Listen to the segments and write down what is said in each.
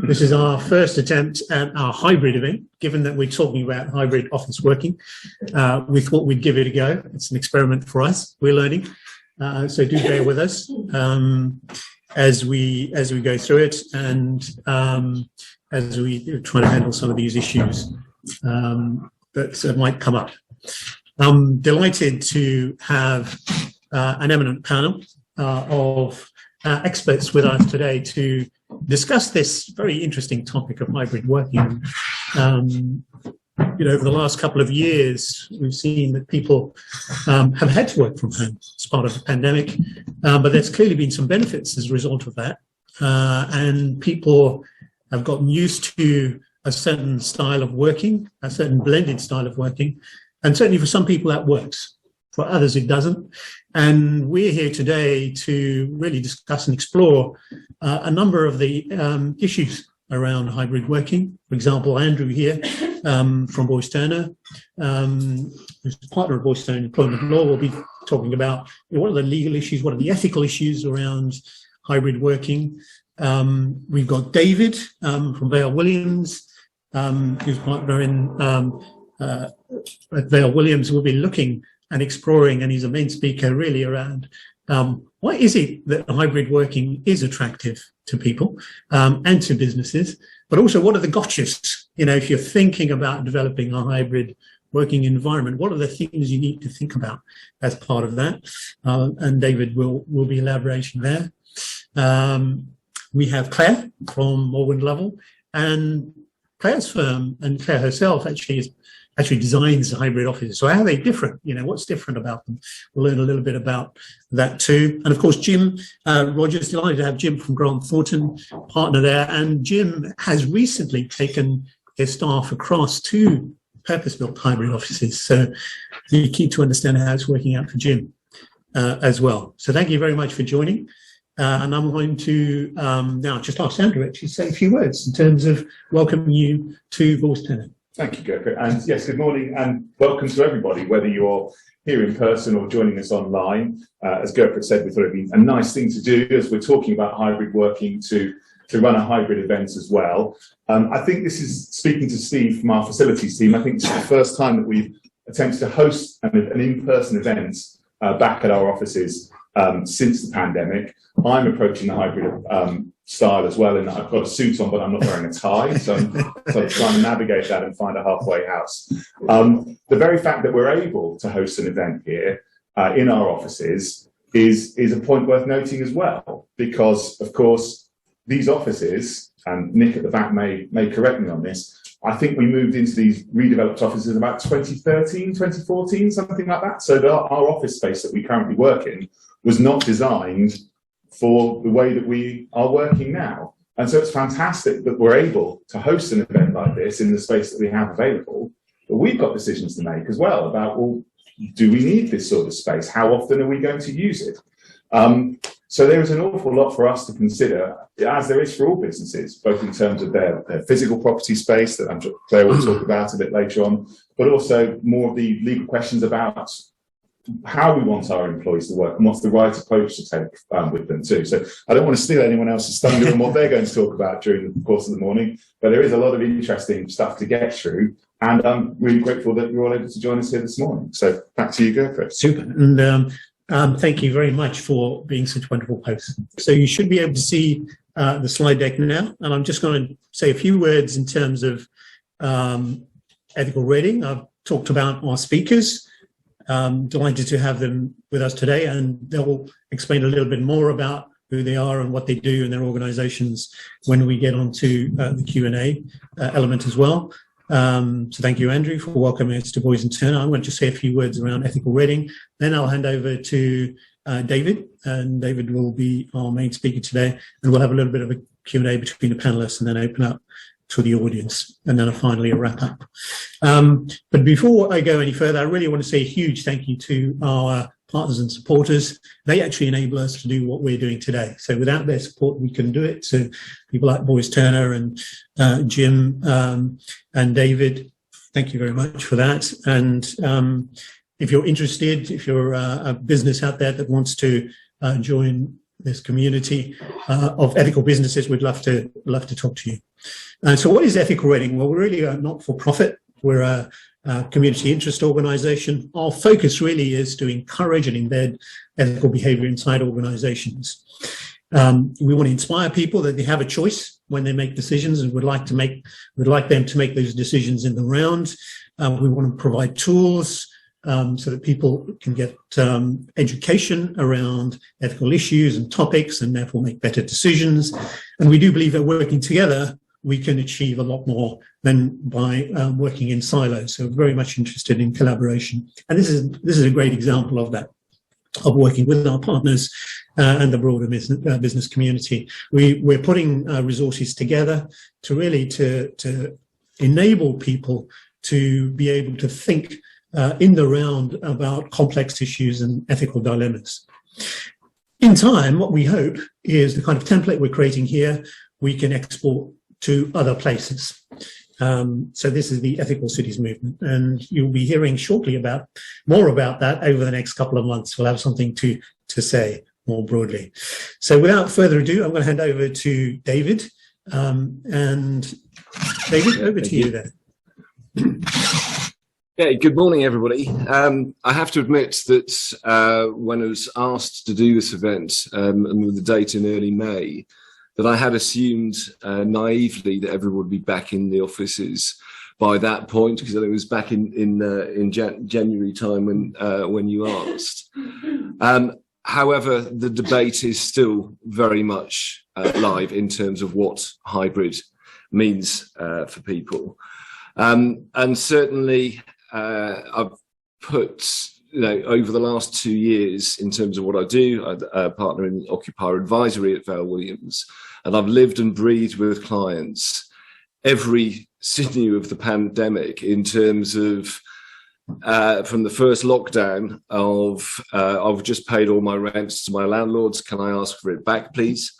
This is our first attempt at our hybrid event, given that we're talking about hybrid office working. We thought we'd give it a go. It's an experiment for us. We're learning. So do bear with us as we go through it and as we try to handle some of these issues that might come up. I'm delighted to have an eminent panel of experts with us today to discuss this very interesting topic of hybrid working. Over the last couple of years, we've seen that people have had to work from home as part of the pandemic, but there's clearly been some benefits as a result of that. And people have gotten used to a certain style of working, a certain blended style of working, and certainly for some people that works. For others, it doesn't. And we're here today to really discuss and explore a number of the issues around hybrid working. For example, Andrew here from Boyce Turner, who's a partner of Boyce Turner Employment Law, will be talking about what are the legal issues, what are the ethical issues around hybrid working. We've got David from Vale Williams, who's partner in at Vale Williams, will be looking and exploring, and he's a main speaker really around why is it that hybrid working is attractive to people and to businesses, but also what are the gotchas? If you're thinking about developing a hybrid working environment, what are the things you need to think about as part of that? And David will be elaborating there. We have Claire from Morgan Lovell, and Claire's firm, and Claire herself actually designs hybrid offices. So how are they different? What's different about them? We'll learn a little bit about that too. And of course, Jim Rogers, delighted to have Jim from Grant Thornton, partner there. And Jim has recently taken his staff across to purpose-built hybrid offices. So you're keen to understand how it's working out for Jim as well. So thank you very much for joining. And I'm going to now just ask Andrew to say a few words in terms of welcoming you to Boyce Turner. Thank you, Gurpreet. And yes, good morning and welcome to everybody, whether you're here in person or joining us online. As Gurpreet said, we thought it'd be a nice thing to do as we're talking about hybrid working to run a hybrid event as well. I think this is, speaking to Steve from our facilities team, I think it's the first time that we've attempted to host an in-person event back at our offices since the pandemic. I'm approaching the hybrid style as well, and I've got a suit on, but I'm not wearing a tie, so I'm trying to navigate that and find a halfway house. The very fact that we're able to host an event here in our offices is a point worth noting as well, because of course these offices, and Nick at the back may correct me on this, I think we moved into these redeveloped offices in about 2013, 2014, something like that. So our office space that we currently work in was not designed for the way that we are working now. And so it's fantastic that we're able to host an event like this in the space that we have available, but we've got decisions to make as well about, well, do we need this sort of space? How often are we going to use it? So there is an awful lot for us to consider, as there is for all businesses, both in terms of their physical property space that I'm sure Claire will talk about a bit later on, but also more of the legal questions about how we want our employees to work and what's the right approach to take with them too. So I don't want to steal anyone else's thunder on what they're going to talk about during the course of the morning, but there is a lot of interesting stuff to get through, and I'm really grateful that you're all able to join us here this morning. So back to you, Gurpreet. Super, and thank you very much for being such wonderful hosts. So you should be able to see the slide deck now, and I'm just going to say a few words in terms of ethical reading. I've talked about our speakers. Delighted to have them with us today, and they'll explain a little bit more about who they are and what they do in their organizations when we get onto the Q&A element as well. So thank you, Andrew, for welcoming us to Boyce Turner. I'm going to just say a few words around ethical reading. Then I'll hand over to David, and David will be our main speaker today, and we'll have a little bit of a Q&A between the panelists and then open up to the audience, and then finally a wrap up. But before I go any further, I really want to say a huge thank you to our partners and supporters. They actually enable us to do what we're doing today. So without their support, we couldn't do it. So people like Boyce Turner and Jim and David, thank you very much for that. And if you're interested, if you're a business out there that wants to join this community of ethical businesses, we'd love to talk to you. So what is Ethical Reading? Well, we're really a not-for-profit. We're a community interest organisation. Our focus really is to encourage and embed ethical behaviour inside organisations. We want to inspire people that they have a choice when they make decisions, and we'd like them to make those decisions in the round. We want to provide tools so that people can get education around ethical issues and topics, and therefore make better decisions. And we do believe that working together, we can achieve a lot more than by working in silos. So very much interested in collaboration. And this is a great example of that, of working with our partners and the broader business community. We're putting resources together to really to enable people to be able to think in the round about complex issues and ethical dilemmas. In time, what we hope is the kind of template we're creating here, we can export to other places. So this is the Ethical Cities movement, and you'll be hearing shortly more about that over the next couple of months. We'll have something to say more broadly. So without further ado, I'm going to hand over to David. And David, over to you there. Yeah, good morning, everybody. I have to admit that when I was asked to do this event, and with the date in early May, that I had assumed naively that everyone would be back in the offices by that point, because it was back in January time when you asked. However, the debate is still very much live in terms of what hybrid means for people. And certainly I've put, over the last 2 years in terms of what I do, I'm a partner in occupier advisory at Vale Williams, and I've lived and breathed with clients every sinew of the pandemic in terms of from the first lockdown of I've just paid all my rents to my landlords, can I ask for it back please,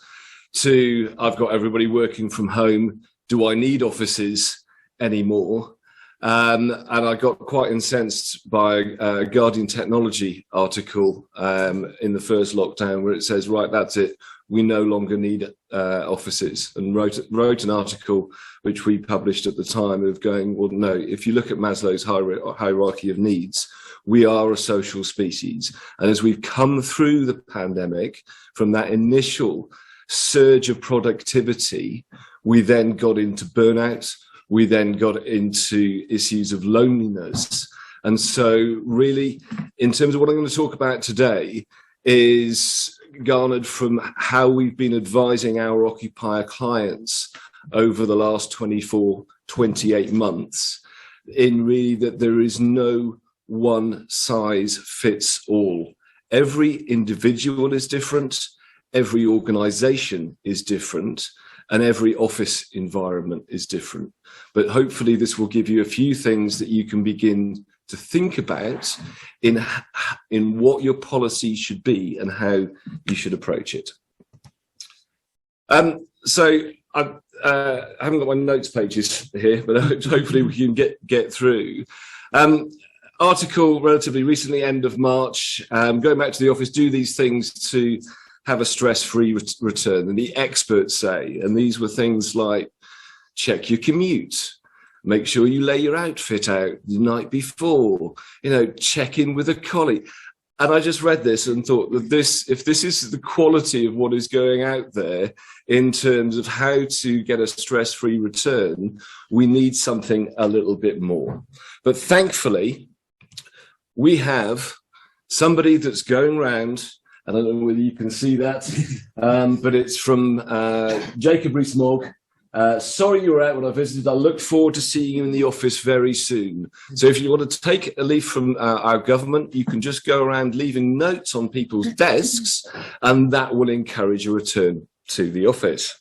to I've got everybody working from home, do I need offices anymore? And I got quite incensed by a Guardian Technology article in the first lockdown where it says, right, that's it, we no longer need offices, and wrote an article which we published at the time of going, well, no, if you look at Maslow's hierarchy of needs, we are a social species. And as we've come through the pandemic, from that initial surge of productivity, we then got into burnout, we then got into issues of loneliness. And so really, in terms of what I'm going to talk about today, is garnered from how we've been advising our occupier clients over the last 24, 28 months, in really that there is no one size fits all. Every individual is different, every organization is different, and every office environment is different. But hopefully this will give you a few things that you can begin to think about in what your policy should be and how you should approach it. So I haven't got my notes pages here, but hopefully we can get through. Article relatively recently, end of March, going back to the office, do these things to have a stress-free return. And the experts say, and these were things like, check your commute, make sure you lay your outfit out the night before, check in with a colleague. And I just read this and thought that if this is the quality of what is going out there in terms of how to get a stress-free return, we need something a little bit more. But thankfully, we have somebody that's going around, I don't know whether you can see that, but it's from Jacob Rees-Mogg. Sorry you were out when I visited. I look forward to seeing you in the office very soon. So if you want to take a leaf from our government, you can just go around leaving notes on people's desks, and that will encourage a return to the office.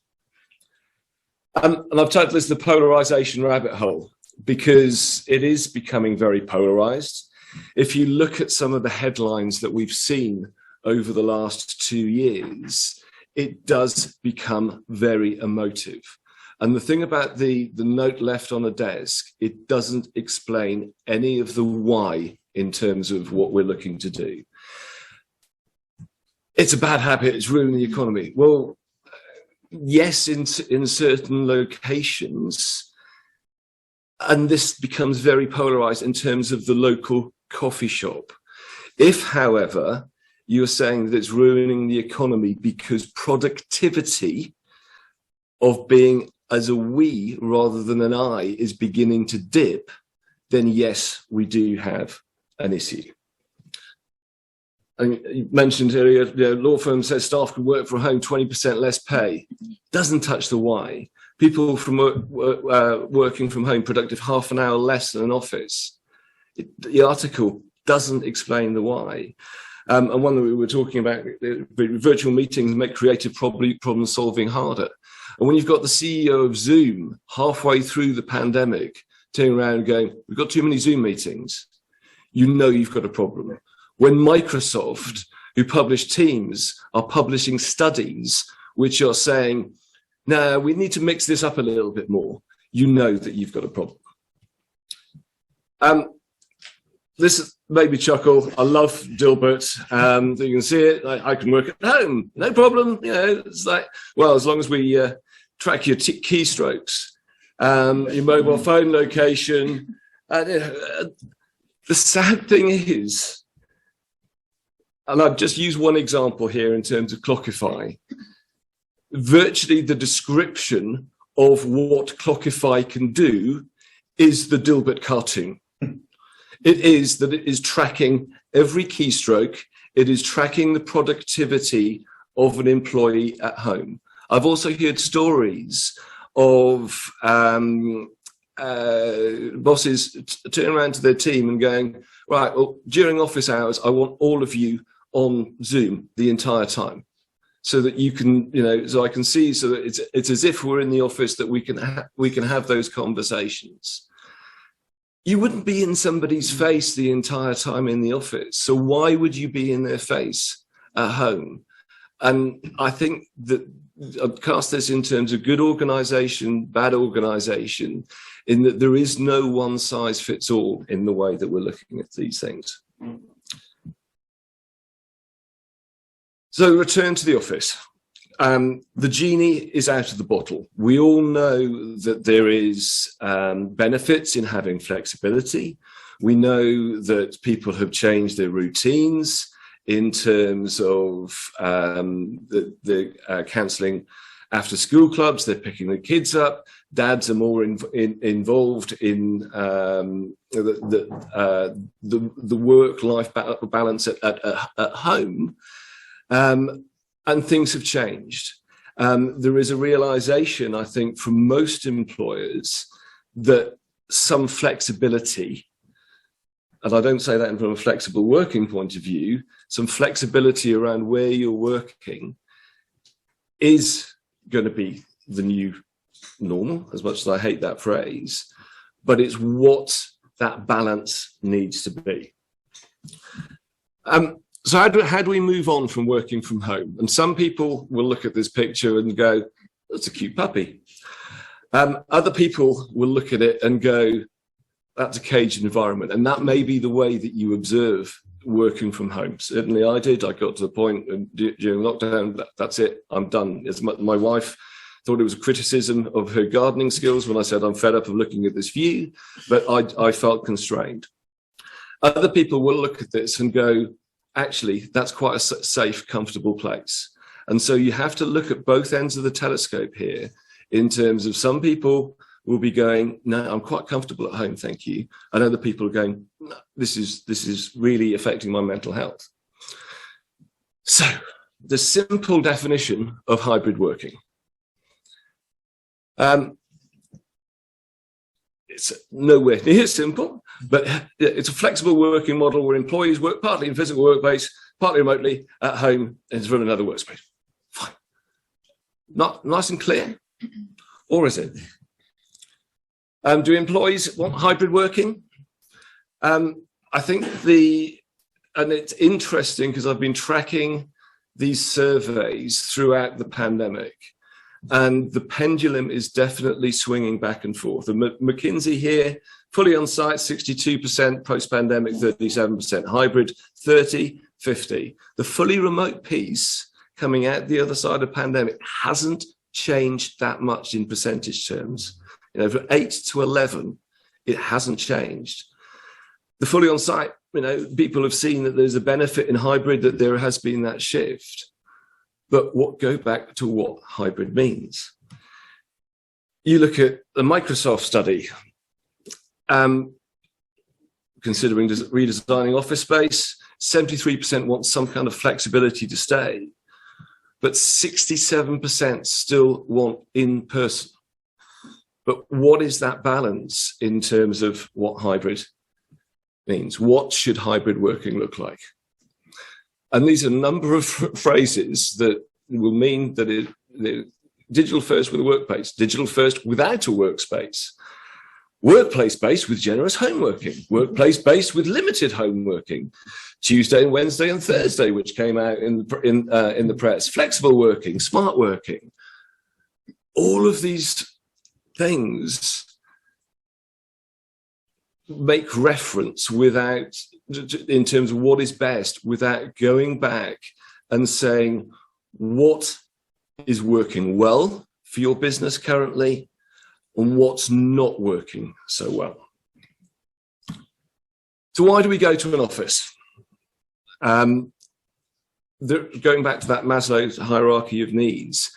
And I've titled this the polarization rabbit hole, because it is becoming very polarized. If you look at some of the headlines that we've seen over the last 2 years, it does become very emotive. And the thing about the note left on a desk, it doesn't explain any of the why in terms of what we're looking to do. it's a bad habit, it's ruining the economy. Well, yes, in certain locations, and this becomes very polarized in terms of the local coffee shop. If, however, you're saying that it's ruining the economy because productivity of being as a we rather than an I is beginning to dip, then yes, we do have an issue. And you mentioned earlier, law firm says staff can work from home, 20% less pay. Doesn't touch the why. People from working from home productive half an hour less than an office. The article doesn't explain the why. And one that we were talking about, virtual meetings make creative problem solving harder. And when you've got the CEO of Zoom halfway through the pandemic turning around and going, we've got too many Zoom meetings, you know you've got a problem. When Microsoft, who publish Teams, are publishing studies which are saying, no, we need to mix this up a little bit more, you know that you've got a problem. This made me chuckle. I love Dilbert. You can see it. I can work at home, no problem. You know, it's like, well, as long as we track your keystrokes, your mobile phone location. The sad thing is, and I've just used one example here in terms of Clockify, virtually the description of what Clockify can do is the Dilbert cartoon. It is that it is tracking every keystroke. It is tracking the productivity of an employee at home. I've also heard stories of bosses turning around to their team and going, right, well, during office hours, I want all of you on Zoom the entire time, so that you can, you know, so I can see, so that it's as if we're in the office, that we can have those conversations. You wouldn't be in somebody's face the entire time in the office, so why would you be in their face at home? And I think that I'd cast this in terms of good organization, bad organization, in that there is no one size fits all in the way that we're looking at these things. So return to the office. The genie is out of the bottle. We all know that there is benefits in having flexibility. We know that people have changed their routines in terms of cancelling after school clubs. They're picking the kids up. Dads are more involved in the work-life balance at home. And things have changed. There is a realization, I think, from most employers that some flexibility, and I don't say that from a flexible working point of view, some flexibility around where you're working is going to be the new normal, as much as I hate that phrase, but it's what that balance needs to be. So how do we move on from working from home? And some people will look at this picture and go, that's a cute puppy. Other people will look at it and go, that's a caged environment. And that may be the way that you observe working from home. Certainly I did. I got to the point during lockdown, that's it, I'm done. My wife thought it was a criticism of her gardening skills when I said I'm fed up of looking at this view, but I felt constrained. Other people will look at this and go, actually, that's quite a safe, comfortable place. And so you have to look at both ends of the telescope here, in terms of some people will be going, no, I'm quite comfortable at home, thank you. And other people are going, no, this is really affecting my mental health. So the simple definition of hybrid working. It's nowhere near simple, but it's a flexible working model where employees work partly in physical workplace, partly remotely at home, and from another workspace. Fine. Not nice and clear, or is it? Do employees want hybrid working? I think and it's interesting because I've been tracking these surveys throughout the pandemic. And the pendulum is definitely swinging back and forth. The McKinsey here, fully on site, 62%, post-pandemic, 37%, hybrid, 30, 50. The fully remote piece coming out the other side of pandemic hasn't changed that much in percentage terms. You know, from 8 to 11, it hasn't changed. The fully on-site, you know, people have seen that there's a benefit in hybrid, that there has been that shift. But go back to what hybrid means. You look at the Microsoft study, considering redesigning office space, 73% want some kind of flexibility to stay, but 67% still want in person. But what is that balance in terms of what hybrid means? What should hybrid working look like? And these are a number of phrases that will mean that digital first with a workplace, digital first without a workspace, workplace based with generous home working, workplace based with limited home working, Tuesday and Wednesday and Thursday, which came out in the press, flexible working, smart working. All of these things make reference without, in terms of what is best, without going back and saying what is working well for your business currently and what's not working so well. So why do we go to an office? Going back to that Maslow's hierarchy of needs,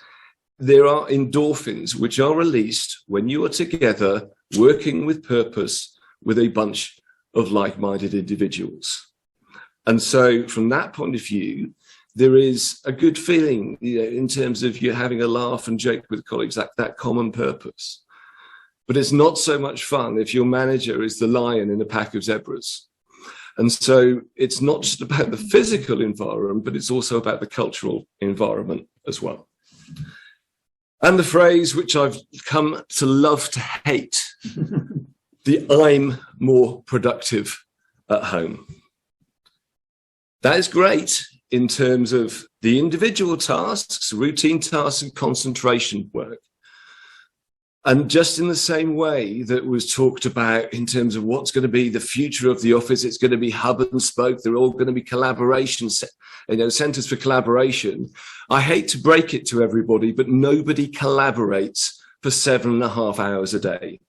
there are endorphins which are released when you are together working with purpose with a bunch of like-minded individuals. And so from that point of view, there is a good feeling, you know, in terms of you having a laugh and joke with colleagues, that common purpose. But it's not so much fun if your manager is the lion in a pack of zebras. And so it's not just about the physical environment, but it's also about the cultural environment as well. And the phrase which I've come to love to hate, the I'm more productive at home. That is great in terms of the individual tasks, routine tasks and concentration work. And just in the same way that was talked about in terms of what's going to be the future of the office, it's going to be hub and spoke, they're all going to be collaboration, you know, centers for collaboration. I hate to break it to everybody, but nobody collaborates for 7.5 hours a day,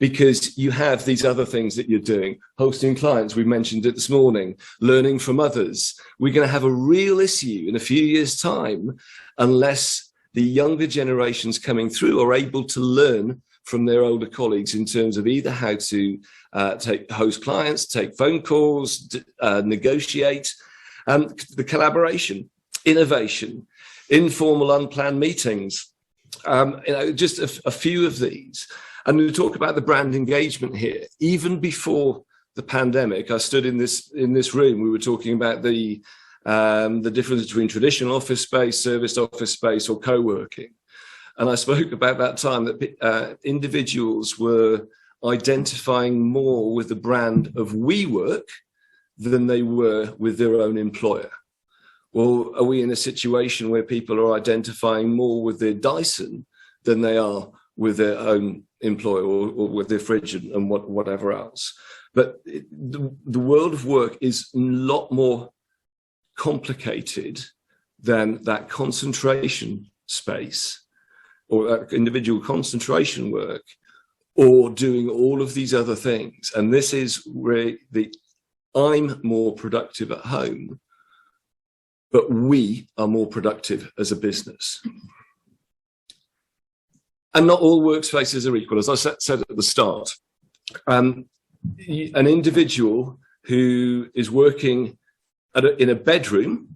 because you have these other things that you're doing, hosting clients, we mentioned it this morning, learning from others. We're going to have a real issue in a few years' time unless the younger generations coming through are able to learn from their older colleagues in terms of either how to host clients, take phone calls, negotiate, the collaboration, innovation, informal, unplanned meetings, you know, just a few of these. And we talk about the brand engagement here. Even before the pandemic, I stood in this room, we were talking about the difference between traditional office space, serviced office space, or co-working. And I spoke about that time that individuals were identifying more with the brand of WeWork than they were with their own employer. Well, are we in a situation where people are identifying more with their Dyson than they are with their own employer or with their fridge and whatever else? But the world of work is a lot more complicated than that concentration space or that individual concentration work or doing all of these other things. And this is where I'm more productive at home, but we are more productive as a business. And not all workspaces are equal. As I said at the start, an individual who is working in a bedroom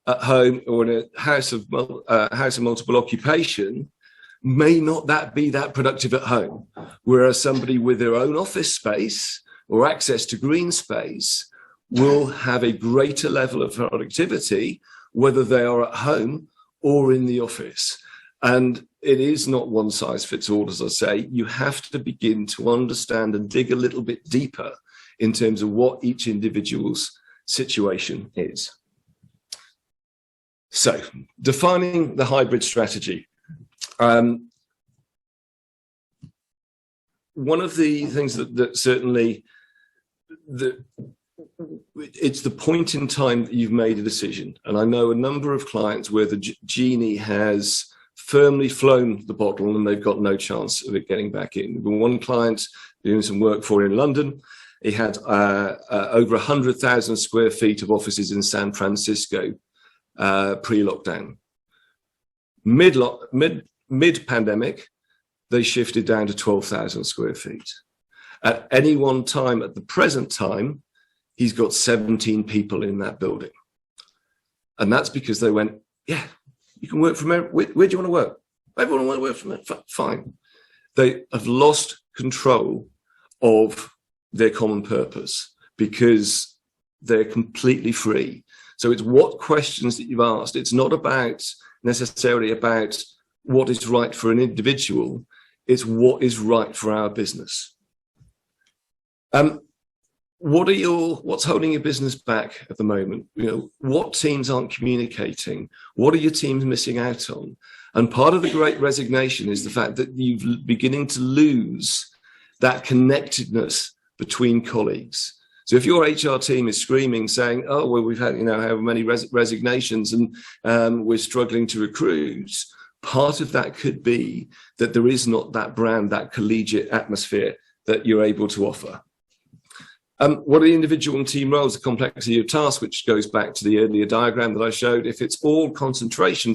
at home or in a house of multiple occupation may not be that productive at home, whereas somebody with their own office space or access to green space will have a greater level of productivity, whether they are at home or in the office. And it is not one size fits all, as I say. You have to begin to understand and dig a little bit deeper in terms of what each individual's situation is. So, defining the hybrid strategy. One of the things that certainly it's the point in time that you've made a decision. And I know a number of clients where the genie has firmly flown the bottle and they've got no chance of it getting back in. One client doing some work for in London, he had over 100,000 square feet of offices in San Francisco pre-lockdown. Mid-pandemic, they shifted down to 12,000 square feet. At any one time, at the present time, he's got 17 people in that building. And that's because they went, yeah, you can work from where do you want to work? Everyone want to work from it. Fine. They have lost control of their common purpose because they're completely free. So it's what questions that you've asked. It's not about necessarily about what is right for an individual. It's what is right for our business. What's holding your business back at the moment? What teams aren't communicating? What are your teams missing out on? And part of the great resignation is the fact that you're beginning to lose that connectedness between colleagues. So if your HR team is screaming, saying, "Oh, well, we've had however many resignations, and we're struggling to recruit," part of that could be that there is not that brand, that collegiate atmosphere that you're able to offer. What are the individual and team roles, the complexity of tasks, which goes back to the earlier diagram that I showed. If it's all concentration,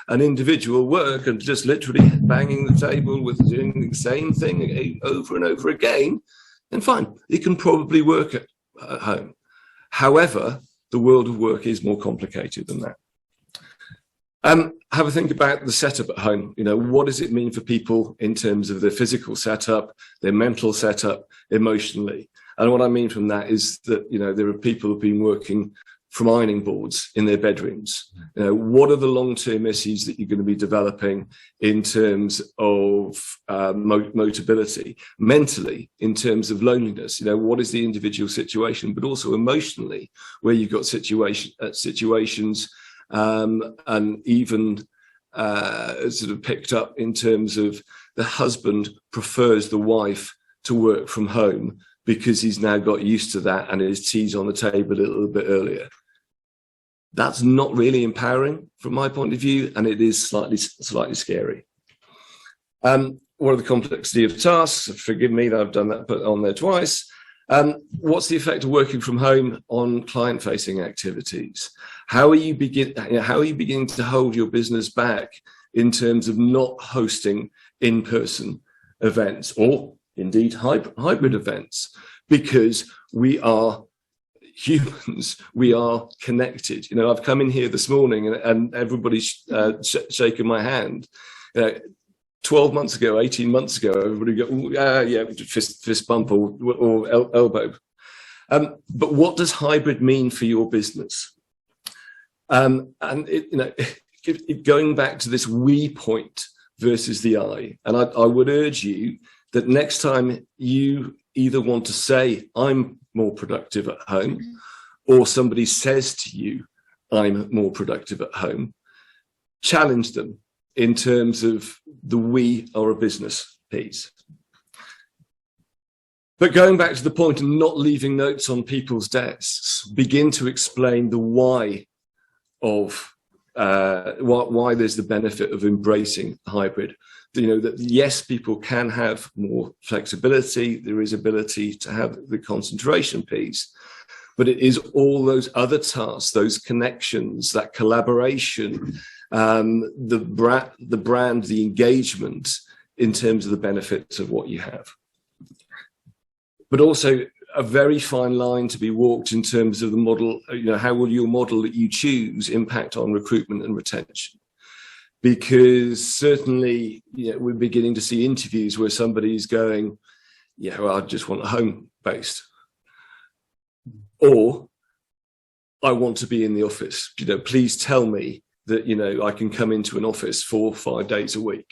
and individual work and just literally banging the table with doing the same thing over and over again, then fine, it can probably work at home. However, the world of work is more complicated than that. Have a think about the setup at home. What does it mean for people in terms of their physical setup, their mental setup, emotionally? And what I mean from that is that, there are people who've been working from ironing boards in their bedrooms. What are the long-term issues that you're going to be developing in terms of motability, mentally, in terms of loneliness? What is the individual situation, but also emotionally, where you've got situations and even sort of picked up in terms of the husband prefers the wife to work from home because he's now got used to that and his tea's on the table a little bit earlier. That's not really empowering from my point of view, and it is slightly scary. What are the complexity of tasks? Forgive me that I've done that, put on there twice. What's the effect of working from home on client-facing activities? How are you beginning to hold your business back in terms of not hosting in-person events or indeed hybrid events? Because we are humans, we are connected. I've come in here this morning and everybody's shaking my hand. 12 months ago, 18 months ago, everybody go, yeah, fist bump or elbow. But what does hybrid mean for your business? And going back to this we point versus the I, and I would urge you that next time you either want to say, I'm more productive at home, or somebody says to you, I'm more productive at home, challenge them in terms of the we are a business piece. But going back to the point of not leaving notes on people's desks, begin to explain the why of why there's the benefit of embracing hybrid. That yes, people can have more flexibility, there is ability to have the concentration piece, but it is all those other tasks, those connections, that collaboration, the brand, the engagement in terms of the benefits of what you have. But also a very fine line to be walked in terms of the model, how will your model that you choose impact on recruitment and retention? Because certainly we're beginning to see interviews where somebody's going, yeah, well, I just want a home-based. Or I want to be in the office. Please tell me that, I can come into an office 4 or 5 days a week.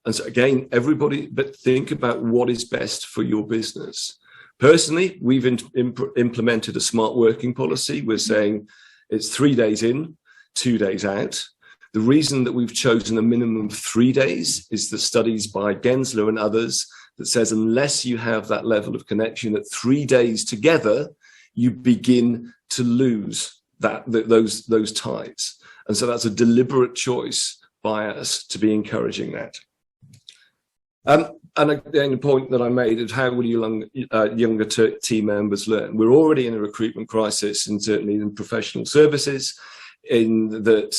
And so again, everybody, but think about what is best for your business. Personally, we've implemented a smart working policy. We're saying it's 3 days in, 2 days out. The reason that we've chosen a minimum of 3 days is the studies by Gensler and others that says unless you have that level of connection at 3 days together, you begin to lose those ties. And so that's a deliberate choice by us to be encouraging that. And again, the point that I made is how will younger team members learn? We're already in a recruitment crisis, and certainly in professional services, in that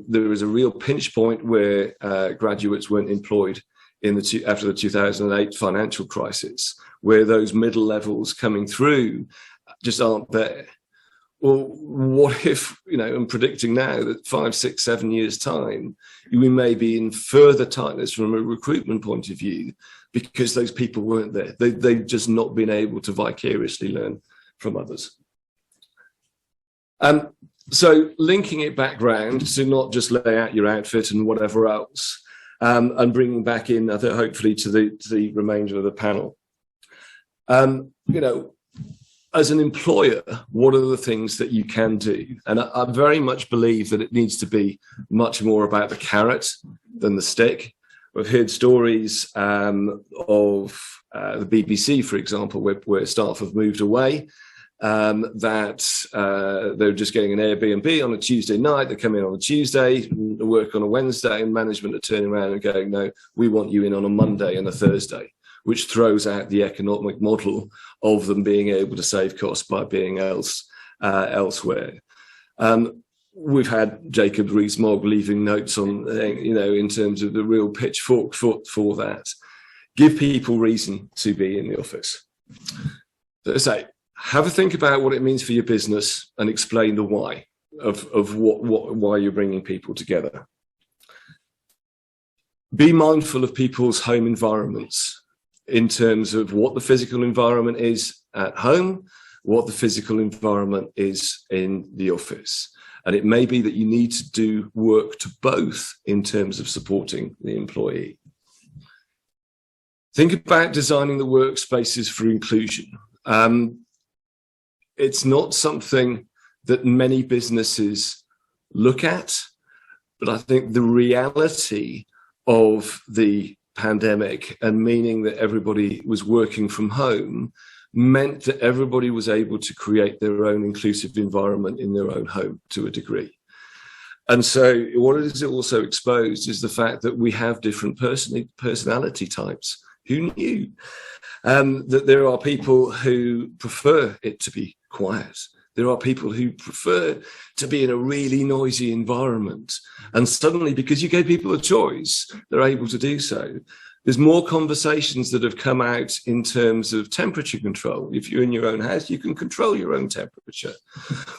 there is a real pinch point where graduates weren't employed after the 2008 financial crisis, where those middle levels coming through just aren't there. Well, what if, I'm predicting now that 5, 6, 7 years' time, we may be in further tightness from a recruitment point of view because those people weren't there. They've just not been able to vicariously learn from others. So linking it back round to not just lay out your outfit and whatever else, and bringing back in, hopefully, to the remainder of the panel. As an employer, what are the things that you can do? And I very much believe that it needs to be much more about the carrot than the stick. We've heard stories of the BBC, for example, where staff have moved away, that they're just getting an Airbnb on a Tuesday night. They come in on a Tuesday, work on a Wednesday, and management are turning around and going, no, we want you in on a Monday and a Thursday, which throws out the economic model of them being able to save costs by being elsewhere. We've had Jacob Rees-Mogg leaving notes on, in terms of the real pitchfork for that. Give people reason to be in the office. So have a think about what it means for your business and explain the why of why you're bringing people together. Be mindful of people's home environments, in terms of what the physical environment is at home, what the physical environment is in the office. And it may be that you need to do work to both in terms of supporting the employee. Think about designing the workspaces for inclusion. It's not something that many businesses look at, but I think the reality of the pandemic and meaning that everybody was working from home meant that everybody was able to create their own inclusive environment in their own home to a degree. And so what it is also exposed is the fact that we have different personality types. Who knew? That there are people who prefer it to be quiet. There are people who prefer to be in a really noisy environment. And suddenly, because you gave people a choice, they're able to do so. There's more conversations that have come out in terms of temperature control. If you're in your own house, you can control your own temperature.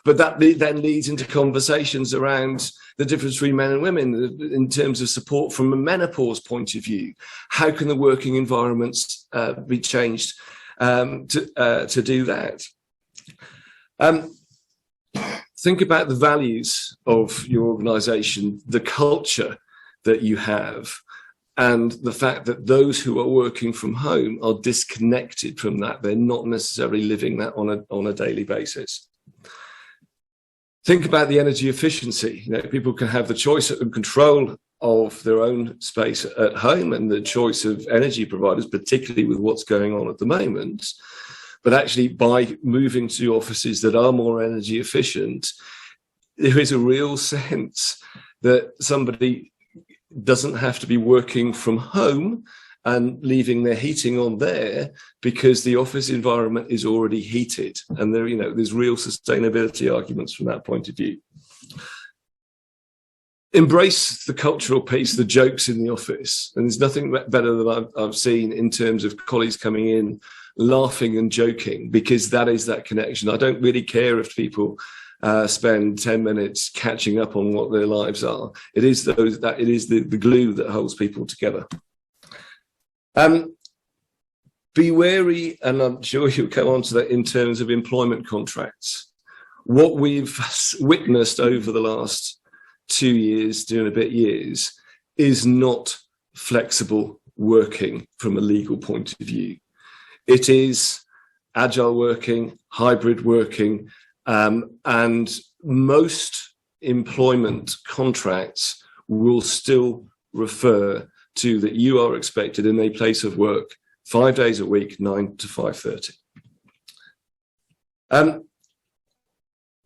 But that then leads into conversations around the difference between men and women in terms of support from a menopause point of view. How can the working environments be changed to do that? Think about the values of your organization, the culture that you have, and the fact that those who are working from home are disconnected from that. They're not necessarily living that on a daily basis. Think about the energy efficiency. People can have the choice and control of their own space at home and the choice of energy providers, particularly with what's going on at the moment. But actually, by moving to offices that are more energy efficient, there is a real sense that somebody doesn't have to be working from home and leaving their heating on there because the office environment is already heated. And there's real sustainability arguments from that point of view. Embrace the cultural piece, the jokes in the office. And there's nothing better than I've seen in terms of colleagues coming in, laughing and joking, because that is that connection. I don't really care if people spend 10 minutes catching up on what their lives are. It is the glue that holds people together. Be wary, and I'm sure you'll come on to that in terms of employment contracts. What we've witnessed over the last 2 years, 2.5 years, is not flexible working from a legal point of view. It is agile working, hybrid working, and most employment contracts will still refer to that you are expected in a place of work 5 days a week, 9 to 5:30.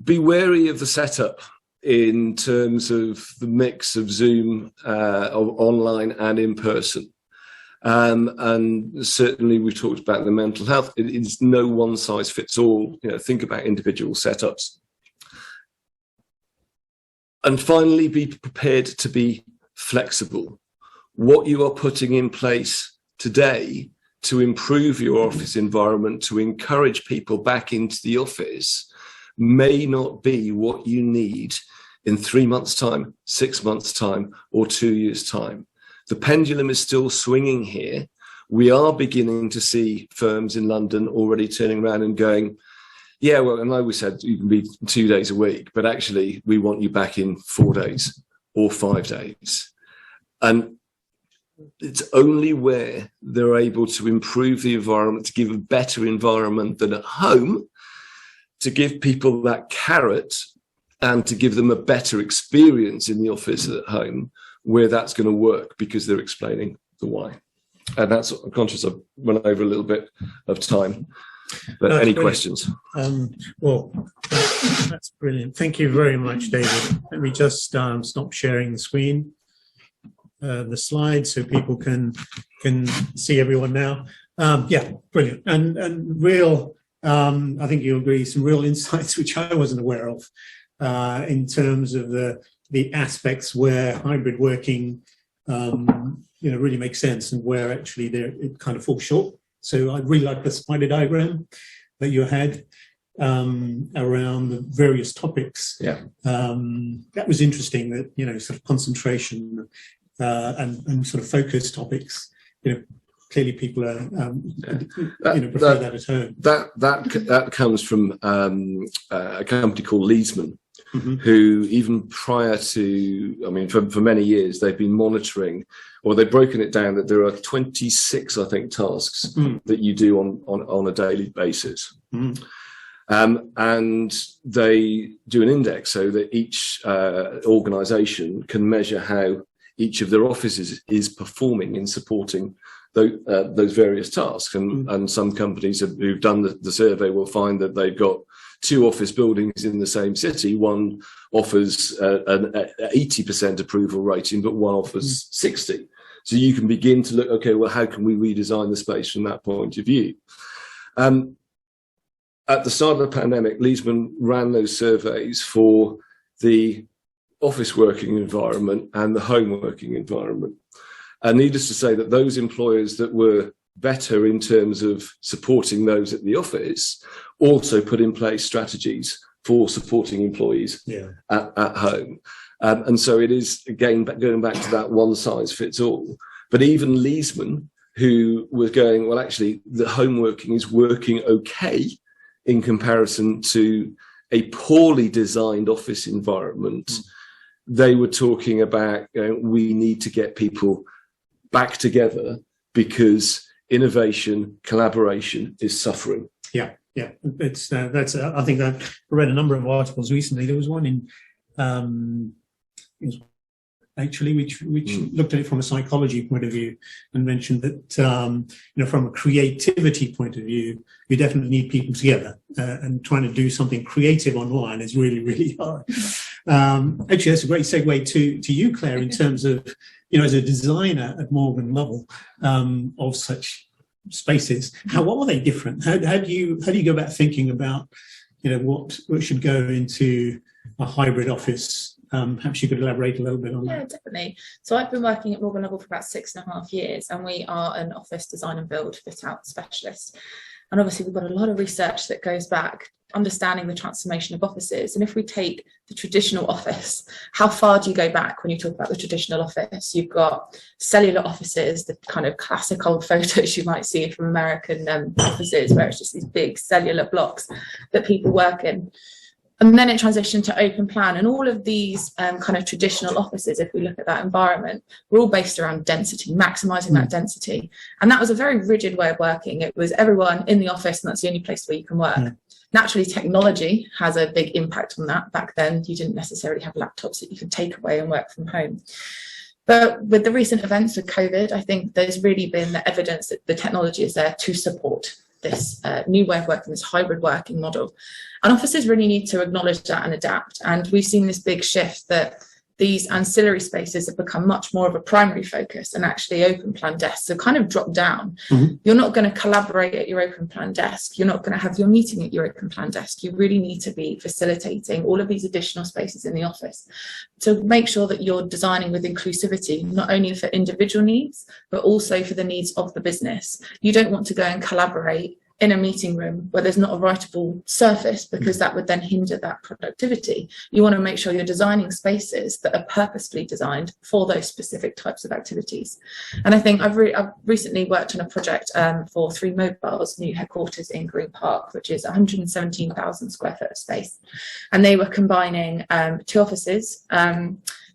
Be wary of the setup in terms of the mix of Zoom, of online and in person. And certainly we've talked about the mental health. It is no one size fits all. Think about individual setups. And finally, be prepared to be flexible. What you are putting in place today to improve your office environment, to encourage people back into the office, may not be what you need in 3 months' time, 6 months' time, or 2 years' time. The pendulum is still swinging here. We are beginning to see firms in London already turning around and going, yeah, well, I know we said you can be 2 days a week, but actually we want you back in 4 days or 5 days. And it's only where they're able to improve the environment, to give a better environment than at home, to give people that carrot and to give them a better experience in the office at home, where that's going to work, because they're explaining the why. And that's, I'm conscious I've run over a little bit of time, but no, any brilliant. Questions? Well, that's brilliant. Thank you very much, David. Let me just stop sharing the screen, the slides, so people can see everyone now. Yeah, brilliant. And real, I think you'll agree, some real insights which I wasn't aware of in terms of the aspects where hybrid working really makes sense, and where actually it kind of falls short. So I really like the spider diagram that you had around the various topics. Yeah, that was interesting. That sort of concentration and sort of focus topics. Clearly people are prefer that at home. That comes from a company called Leesman. Mm-hmm. Who, even prior to, for many years, they've been monitoring, or they've broken it down that there are 26, I think, tasks that you do on a daily basis. And they do an index so that each organisation can measure how each of their offices is performing in supporting those various tasks. And some companies who've done the survey will find that they've got 2 office buildings in the same city. One offers an 80% approval rating, but one offers 60. So you can begin to look, okay, well, how can we redesign the space from that point of view? At the start of the pandemic, Leesman ran those surveys for the office working environment and the home working environment. And needless to say that those employers that were better in terms of supporting those at the office also put in place strategies for supporting employees at home. And so it is, again, going back to that one size fits all. But even Leesman, who was going, well, actually, the home working is working okay in comparison to a poorly designed office environment, they were talking about, we need to get people back together because innovation, collaboration is suffering. Yeah. It's I think I read a number of articles recently. There was one in which looked at it from a psychology point of view and mentioned that from a creativity point of view, you definitely need people together, and trying to do something creative online is really, really hard. Actually, that's a great segue to you, Claire, in terms of as a designer at Morgan Lovell of such spaces. How are they different? How do you go about thinking about what should go into a hybrid office? Perhaps you could elaborate a little bit on that. Yeah, definitely. So I've been working at Morgan Lovell for about 6.5 years, and we are an office design and build fit out specialist. And obviously we've got a lot of research that goes back, understanding the transformation of offices. And if we take the traditional office, how far do you go back when you talk about the traditional office? You've got cellular offices, the kind of classic old photos you might see from American offices, where it's just these big cellular blocks that people work in. And then it transitioned to open plan, and all of these kind of traditional offices, if we look at that environment, were all based around density, maximising that density. And that was a very rigid way of working. It was everyone in the office, and that's the only place where you can work. Naturally, technology has a big impact on that. Back then, you didn't necessarily have laptops that you could take away and work from home. But with the recent events with COVID, I think there's really been the evidence that the technology is there to support this new way of working, this hybrid working model. And offices really need to acknowledge that and adapt. And we've seen this big shift that these ancillary spaces have become much more of a primary focus, and actually open plan desks have kind of dropped down. You're not going to collaborate at your open plan desk. You're not going to have your meeting at your open plan desk. You really need to be facilitating all of these additional spaces in the office to make sure that you're designing with inclusivity, not only for individual needs, but also for the needs of the business. You don't want to go and collaborate in a meeting room where there's not a writable surface, because that would then hinder that productivity. You want to make sure you're designing spaces that are purposefully designed for those specific types of activities. And I think I've recently worked on a project for 3 Mobile's new headquarters in Green Park, which is 117,000 square foot of space. And they were combining 2 offices,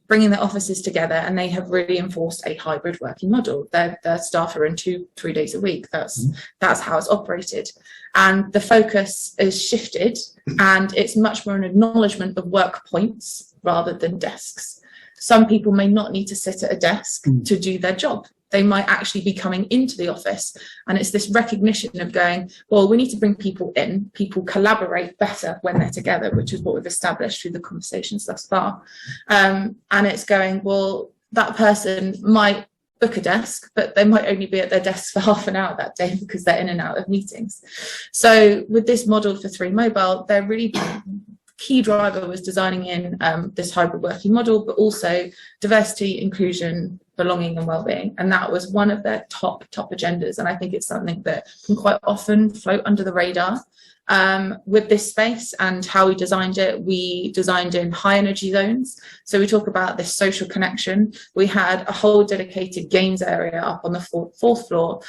bringing their offices together, and they have really enforced a hybrid working model. Their staff are in 2-3 days a week. That's how it's operated. And the focus is shifted, and it's much more an acknowledgement of work points rather than desks. Some people may not need to sit at a desk to do their job. They might actually be coming into the office, and it's this recognition of going, well, we need to bring people in. People collaborate better when they're together, which is what we've established through the conversations thus far. And it's going, well, that person might book a desk, but they might only be at their desk for half an hour that day because they're in and out of meetings. So with this model for 3 Mobile, they're really key driver was designing in this hybrid working model, but also diversity, inclusion, belonging and well-being. And that was one of their top agendas. And I think it's something that can quite often float under the radar. With this space and how we designed in high energy zones. So we talk about this social connection. We had a whole dedicated games area up on the 4th floor,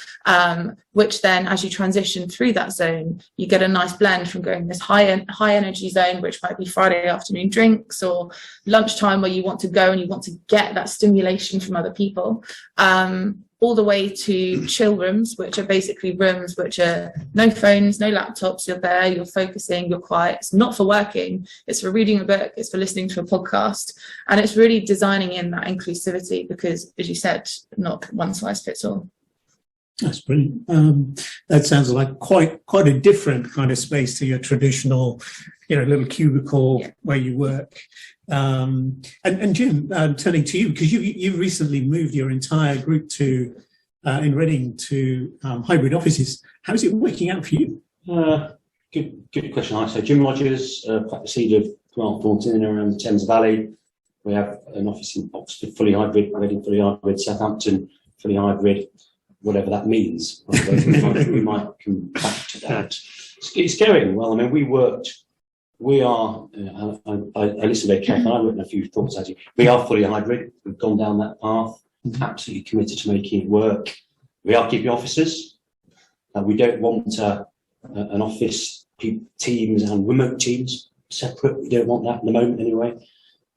which then as you transition through that zone, you get a nice blend from going this high energy zone, which might be Friday afternoon drinks or lunchtime where you want to go and you want to get that stimulation from other people. All the way to chill rooms, which are basically rooms which are no phones, no laptops, you're there, you're focusing, you're quiet. It's not for working, it's for reading a book, it's for listening to a podcast. And it's really designing in that inclusivity because, as you said, not one size fits all. That's brilliant. That sounds like quite a different kind of space to your traditional, little cubicle where you work. And Jim, turning to you, because you recently moved your entire group to in Reading to hybrid offices. How is it working out for you? Good question. Hi, so Jim Rogers, practice lead of Grant Thornton around the Thames Valley. We have an office in Oxford, fully hybrid, Reading, fully hybrid, Southampton, fully hybrid, whatever that means. We might come back to that. It's going well. I mean, we are, I listen very carefully, I've written a few thoughts at you. We are fully hybrid, we've gone down that path, absolutely committed to making it work. We are keeping offices. We don't want an office, teams and remote teams separate. We don't want that at the moment anyway.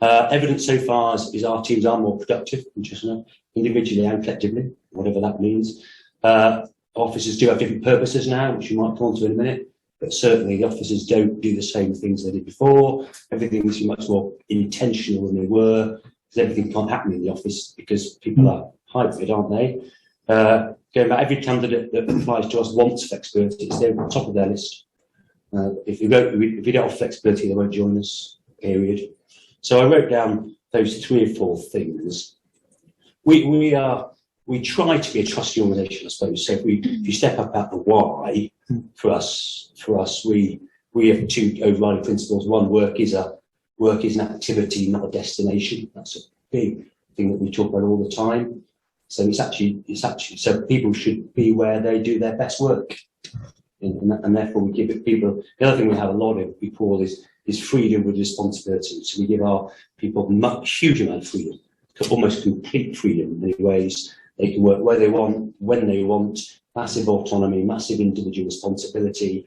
Evidence so far is our teams are more productive, interestingly, individually and collectively, whatever that means. Offices do have different purposes now, which you might come on to in a minute. But certainly the officers don't do the same things they did before. Everything is much more intentional than they were, because everything can't happen in the office because people are hybrid, aren't they? Going back, every candidate that applies to us wants flexibility. It's there at the top of their list. If you don't have flexibility, they won't join us, period. So I wrote down those 3 or 4 things. We try to be a trusty organisation, I suppose. So if you step up at the why, for us, we have 2 overriding principles. One, work is an activity, not a destination. That's a big thing that we talk about all the time. So it's actually so people should be where they do their best work, and therefore we give it people. The other thing we have a lot of before is freedom with responsibility. So we give our people huge amount of freedom, almost complete freedom in many ways. They can work where they want, when they want, massive autonomy, massive individual responsibility.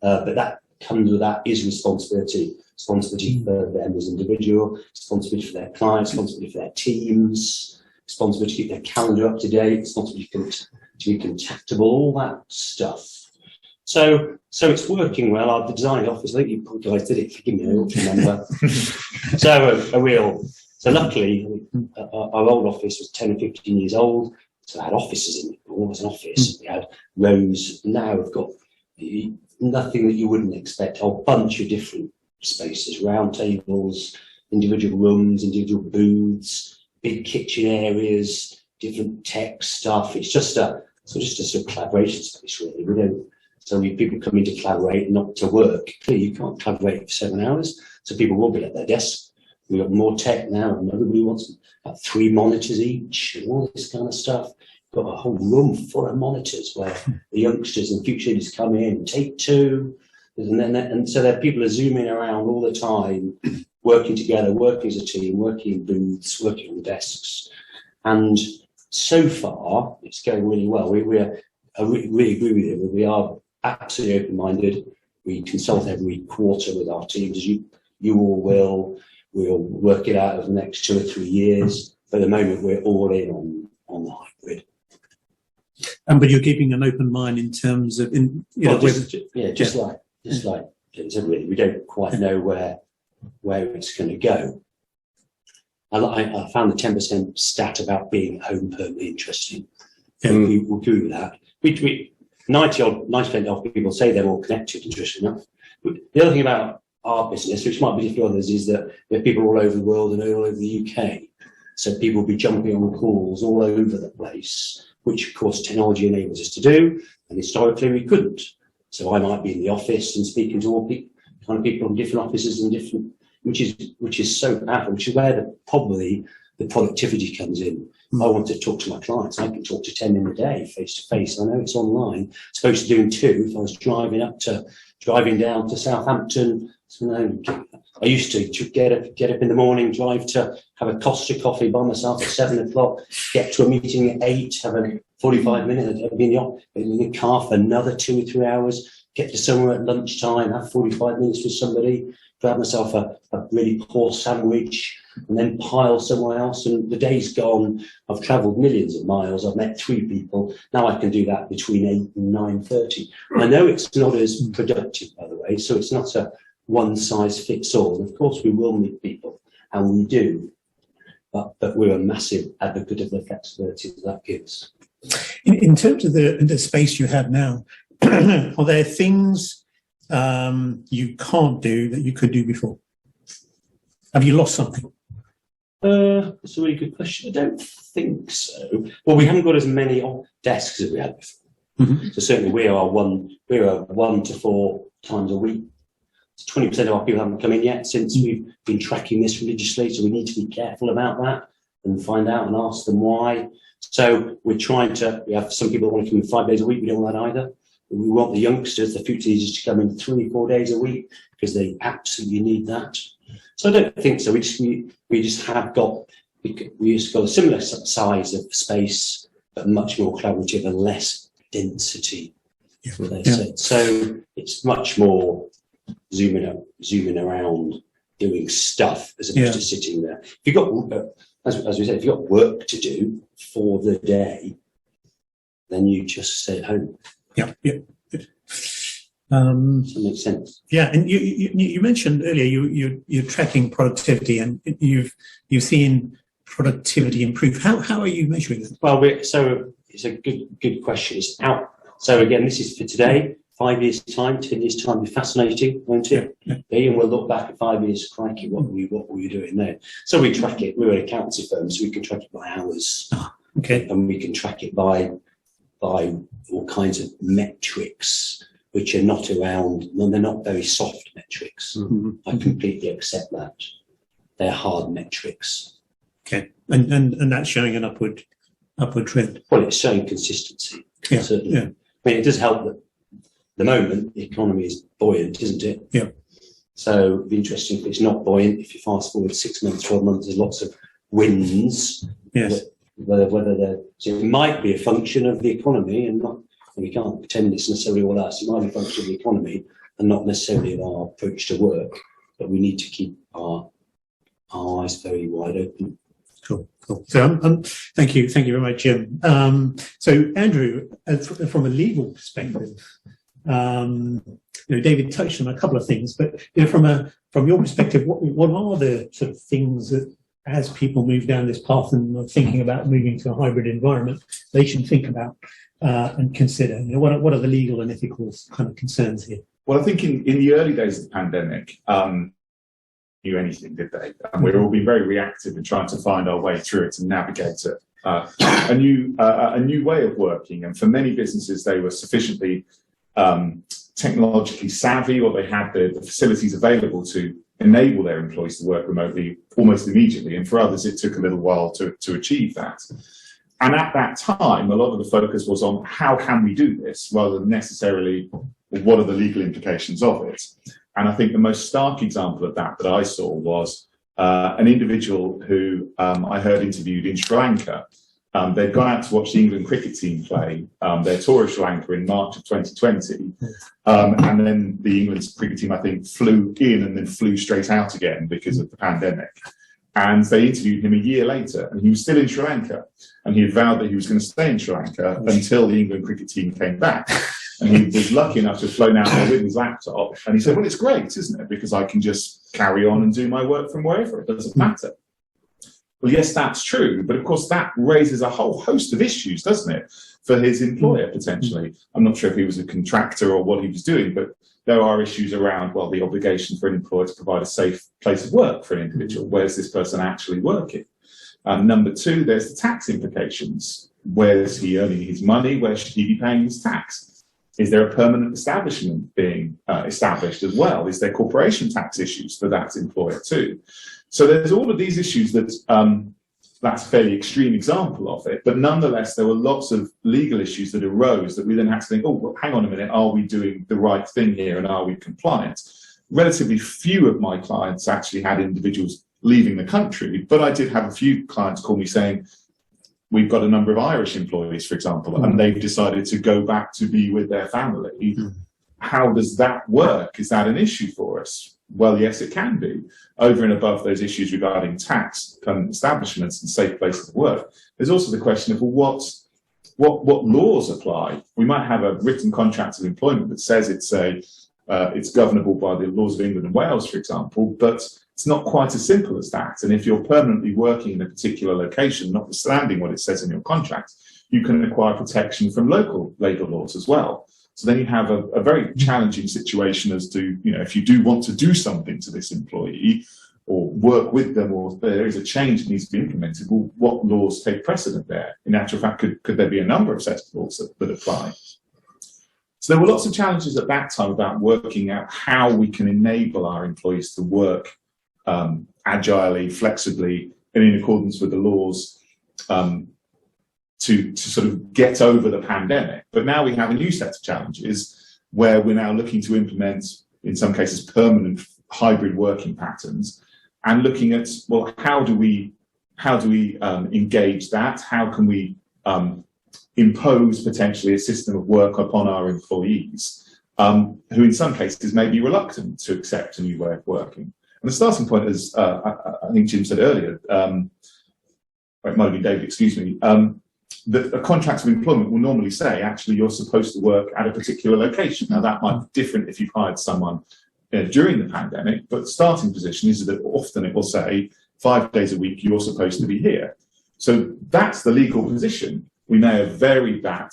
But that comes with that is responsibility. Responsibility for them as individual, responsibility for their clients, responsibility for their teams, responsibility to keep their calendar up to date, responsibility to be contactable, all that stuff. So it's working well. Our design office, I think you guys did it, forgive me, I don't remember. So a real So luckily, our old office was 10 or 15 years old, so I had offices in it. It was an office. We had rows. Now we've got nothing that you wouldn't expect. A whole bunch of different spaces, round tables, individual rooms, individual booths, big kitchen areas, different tech stuff. It's just a sort of collaboration space, really. We don't. So people come in to collaborate, not to work. Clearly, you can't collaborate for 7 hours, so people will be at their desks. We've got more tech now, and everybody wants about 3 monitors each, and all this kind of stuff. Got a whole room full of monitors where the youngsters and future leaders come in, take 2, and so people are zooming around all the time, working together, working as a team, working in booths, working on desks, and so far it's going really well. I really agree with you. We are absolutely open-minded. We consult every quarter with our teams, as you all will. We'll work it out over the next 2 or 3 years. But at the moment, we're all in on the hybrid. But you're keeping an open mind in terms of, just like it's really, we don't quite know where it's going to go. I found the 10% stat about being at home permanently interesting. We'll agree with that. 90% of people say they're all connected, interesting enough. But the other thing about our business, which might be different for others, is that we have people all over the world and all over the UK. So people will be jumping on calls all over the place, which of course technology enables us to do, and historically we couldn't. So I might be in the office and speaking to all kind of people from different offices and different, which is so powerful, which is where probably the productivity comes in. I want to talk to my clients. I can talk to 10 in a day, face to face. I know it's online. Supposed to doing 2 if I was driving down to Southampton. So I used to get up in the morning, drive to have a Costa coffee by myself at 7 o'clock, get to a meeting at 8, have a 45 minutes, be in the car for another 2 or 3 hours, get to somewhere at lunchtime, have 45 minutes with somebody, grab myself a really poor sandwich, and then pile somewhere else, and the day's gone. I've travelled millions of miles. I've met 3 people. Now I can do that between 8 and 9:30. I know it's not as productive, by the way, so it's not a one-size-fits-all. Of course, we will meet people, and we do, but we're a massive advocate of the flexibility that gives. In terms of the space you have now, are there things you can't do that you could do before? Have you lost something? That's a really good question. I don't think so. Well, we haven't got as many desks as we had before. So certainly we are 1 to 4 times a week. 20% of our people haven't come in yet since we've been tracking this religiously, so we need to be careful about that and find out and ask them why. So we have some people that want to come in 5 days a week. We don't want that either. We want the youngsters, the future leaders, to come in 3 or 4 days a week because they absolutely need that. So I don't think so. We just got a similar size of space, but much more collaborative and less density. So it's much more zooming around, doing stuff as opposed to sitting there. If you've got, as we said, if you've got work to do for the day, then you just stay at home. Yeah. Does that make sense? Yeah, and you mentioned earlier you're tracking productivity, and you've seen productivity improve. How are you measuring it? Well, so it's a good question. It's out. So again, this is for today. 5 years' time, 10 years' time, will be fascinating, won't it? Yeah. And we'll look back at 5 years. Crikey, what were we doing there? So we track it. We're an accountancy firm, so we can track it by hours. Okay. And we can track it by all kinds of metrics, which are not around. Well, they're not very soft metrics. I completely accept that. They're hard metrics. Okay, and that's showing an upward trend. Well, it's showing consistency. Yeah. Certainly. Yeah. I mean, it does help that at the moment the economy is buoyant, isn't it? Yeah. So it'd be interesting if it's not buoyant. If you fast forward 6 months, 12 months, there's lots of wins. Yes. So it might be a function of the economy, and we can't pretend it's necessarily all us. It might be a function of the economy and not necessarily of our approach to work. But we need to keep our eyes very wide open. Cool. So thank you very much, Jim. So Andrew, from a legal perspective, David touched on a couple of things, but from your perspective, what are the sort of things that as people move down this path and are thinking about moving to a hybrid environment, they should think about and consider, what are the legal and ethical kind of concerns here? Well, I think in the early days of the pandemic, knew anything, did they? And we've all been very reactive in trying to find our way through it and navigate it. A new way of working, and for many businesses, they were sufficiently technologically savvy, or they had the facilities available to enable their employees to work remotely almost immediately. And for others, it took a little while to achieve that. And at that time, a lot of the focus was on how can we do this, rather than necessarily what are the legal implications of it. And I think the most stark example of that I saw was an individual who I heard interviewed in Sri Lanka. They'd gone out to watch the England cricket team play their tour of Sri Lanka in March of 2020. And then the England cricket team, I think, flew in and then flew straight out again because of the pandemic. And they interviewed him a year later, and he was still in Sri Lanka. And he had vowed that he was going to stay in Sri Lanka until the England cricket team came back. And he was lucky enough to have flown out there with his laptop. And he said, well, it's great, isn't it? Because I can just carry on and do my work from wherever. It doesn't matter. Well, yes, that's true. But of course, that raises a whole host of issues, doesn't it, for his employer, potentially. I'm not sure if he was a contractor or what he was doing, but there are issues around, well, the obligation for an employer to provide a safe place of work for an individual. Where's this person actually working? Number two, there's the tax implications. Where's he earning his money? Where should he be paying his tax? Is there a permanent establishment being established as well? Is there corporation tax issues for that employer too? So there's all of these issues that that's a fairly extreme example of it, but nonetheless, there were lots of legal issues that arose that we then had to think, oh, well, hang on a minute, are we doing the right thing here and are we compliant? Relatively few of my clients actually had individuals leaving the country, but I did have a few clients call me saying, we've got a number of Irish employees, for example, and they've decided to go back to be with their family. How does that work? Is that an issue for us? Well, yes, it can be. Over and above those issues regarding tax, permanent establishments and safe places of work, there's also the question of, well, what laws apply? We might have a written contract of employment that says it's governable by the laws of England and Wales, for example, but it's not quite as simple as that. And if you're permanently working in a particular location, notwithstanding what it says in your contract, you can acquire protection from local labour laws as well. So then you have a very challenging situation as to, if you do want to do something to this employee or work with them, or there is a change that needs to be implemented, well, what laws take precedent there? In actual fact, could there be a number of sets of laws that apply? So there were lots of challenges at that time about working out how we can enable our employees to work agilely, flexibly, and in accordance with the laws to sort of get over the pandemic. But now we have a new set of challenges where we're now looking to implement, in some cases, permanent hybrid working patterns, and looking at, well, how do we engage that? How can we impose potentially a system of work upon our employees, who in some cases may be reluctant to accept a new way of working? And the starting point, as I think Jim said earlier, or it might have been David, excuse me, that a contract of employment will normally say, actually, you're supposed to work at a particular location. Now, that might be different if you've hired someone during the pandemic, but the starting position is that often it will say 5 days a week, you're supposed to be here. So that's the legal position. We may have varied that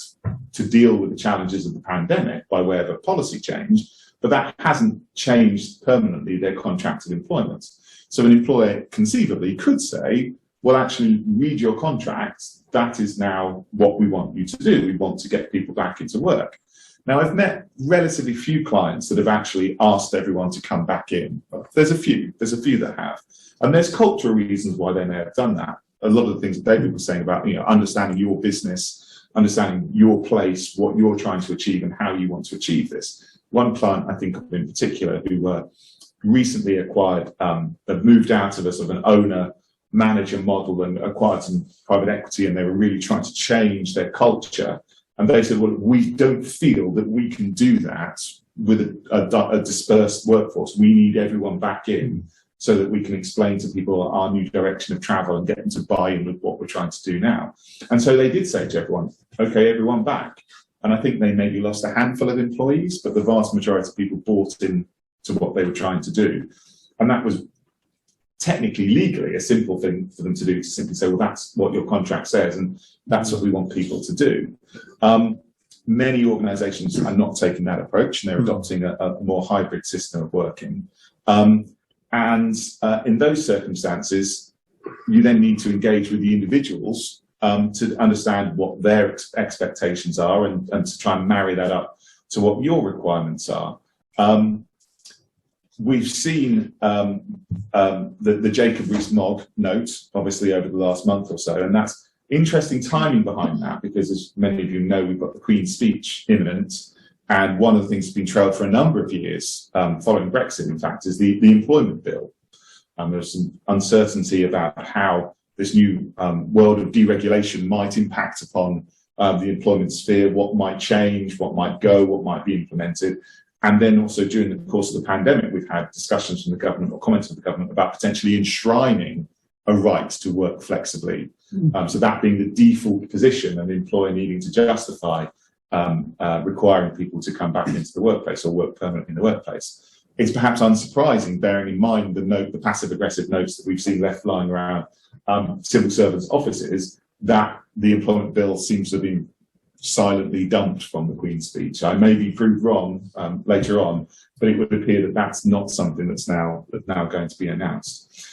to deal with the challenges of the pandemic by way of a policy change, but that hasn't changed permanently their contract of employment. So an employer conceivably could say, well, actually, read your contract. That is now what we want you to do. We want to get people back into work. Now, I've met relatively few clients that have actually asked everyone to come back in. There's a few that have. And there's cultural reasons why they may have done that. A lot of the things that David was saying about, understanding your business, understanding your place, what you're trying to achieve and how you want to achieve this. One client, I think of in particular, who recently acquired, that moved out of a sort of an owner-manager model and acquired some private equity, and they were really trying to change their culture. And they said, well, we don't feel that we can do that with a dispersed workforce. We need everyone back in so that we can explain to people our new direction of travel and get them to buy in with what we're trying to do now. And so they did say to everyone, okay, everyone back. And I think they maybe lost a handful of employees, but the vast majority of people bought in to what they were trying to do. And that was technically, legally, a simple thing for them to do, to simply say, well, that's what your contract says, and that's what we want people to do. Many organisations are not taking that approach, and they're adopting a more hybrid system of working. In those circumstances, you then need to engage with the individuals to understand what their expectations are, and to try and marry that up to what your requirements are. We've seen the Jacob Rees-Mogg note, obviously, over the last month or so, and that's interesting timing behind that, because as many of you know, we've got the Queen's speech imminent, and one of the things that's been trailed for a number of years, following Brexit, in fact, is the employment bill. There's some uncertainty about how this new world of deregulation might impact upon the employment sphere, what might change, what might go, what might be implemented. And then also during the course of the pandemic, we've had discussions from the government, or comments from the government, about potentially enshrining a right to work flexibly. So that being the default position, and the employer needing to justify requiring people to come back into the workplace or work permanently in the workplace. It's perhaps unsurprising, bearing in mind the passive-aggressive notes that we've seen left lying around civil servants' offices, that the employment bill seems to have been silently dumped from the Queen's speech. I may be proved wrong later on, but it would appear that that's not something that's now going to be announced.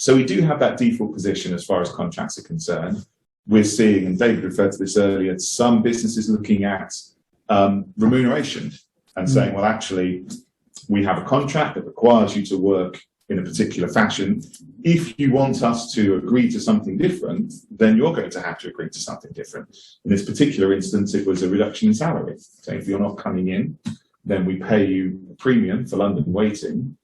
So we do have that default position as far as contracts are concerned. We're seeing, and David referred to this earlier, some businesses looking at remuneration and saying, well, actually, we have a contract that requires you to work in a particular fashion. If you want us to agree to something different, then you're going to have to agree to something different. In this particular instance, it was a reduction in salary. So if you're not coming in, then we pay you a premium for London waiting.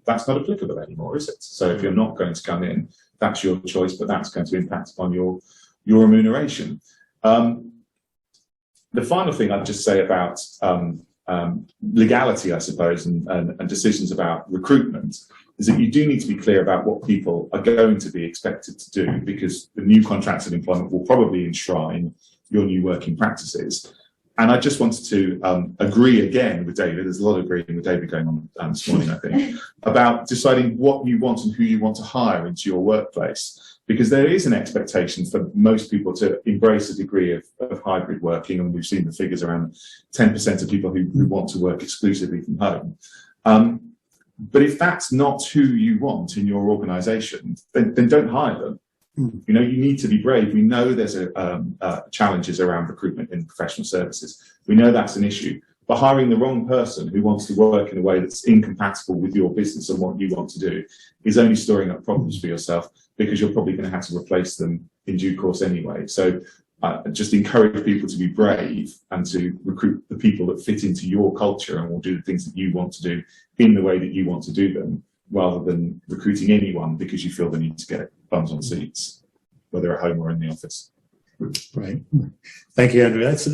That's not applicable anymore, is it? So if you're not going to come in, that's your choice, but that's going to impact upon your remuneration. The final thing I'd just say about legality, I suppose, and decisions about recruitment is that you do need to be clear about what people are going to be expected to do, because the new contracts of employment will probably enshrine your new working practices. And I just wanted to agree again with David. There's a lot of agreeing with David going on this morning, I think, about deciding what you want and who you want to hire into your workplace. Because there is an expectation for most people to embrace a degree of hybrid working, and we've seen the figures around 10% of people who want to work exclusively from home. But if that's not who you want in your organisation, then don't hire them. You know, you need to be brave. We know there's challenges around recruitment in professional services. We know that's an issue. But hiring the wrong person who wants to work in a way that's incompatible with your business and what you want to do is only storing up problems for yourself, because you're probably going to have to replace them in due course anyway. So just encourage people to be brave and to recruit the people that fit into your culture and will do the things that you want to do in the way that you want to do them, rather than recruiting anyone because you feel the need to get bums on seats, whether at home or in the office. Right. Thank you, Andrew. That's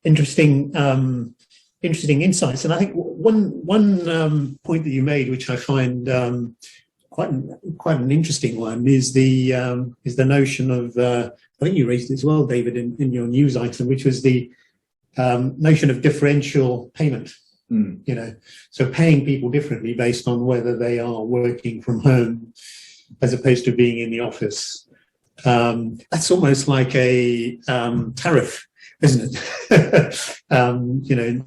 interesting insights. And I think one point that you made, which I find quite an interesting one, is the notion of I think you raised it as well, David, in your news item, which was the notion of differential payment. You know, so paying people differently based on whether they are working from home as opposed to being in the office. That's almost like a tariff, isn't it? You know,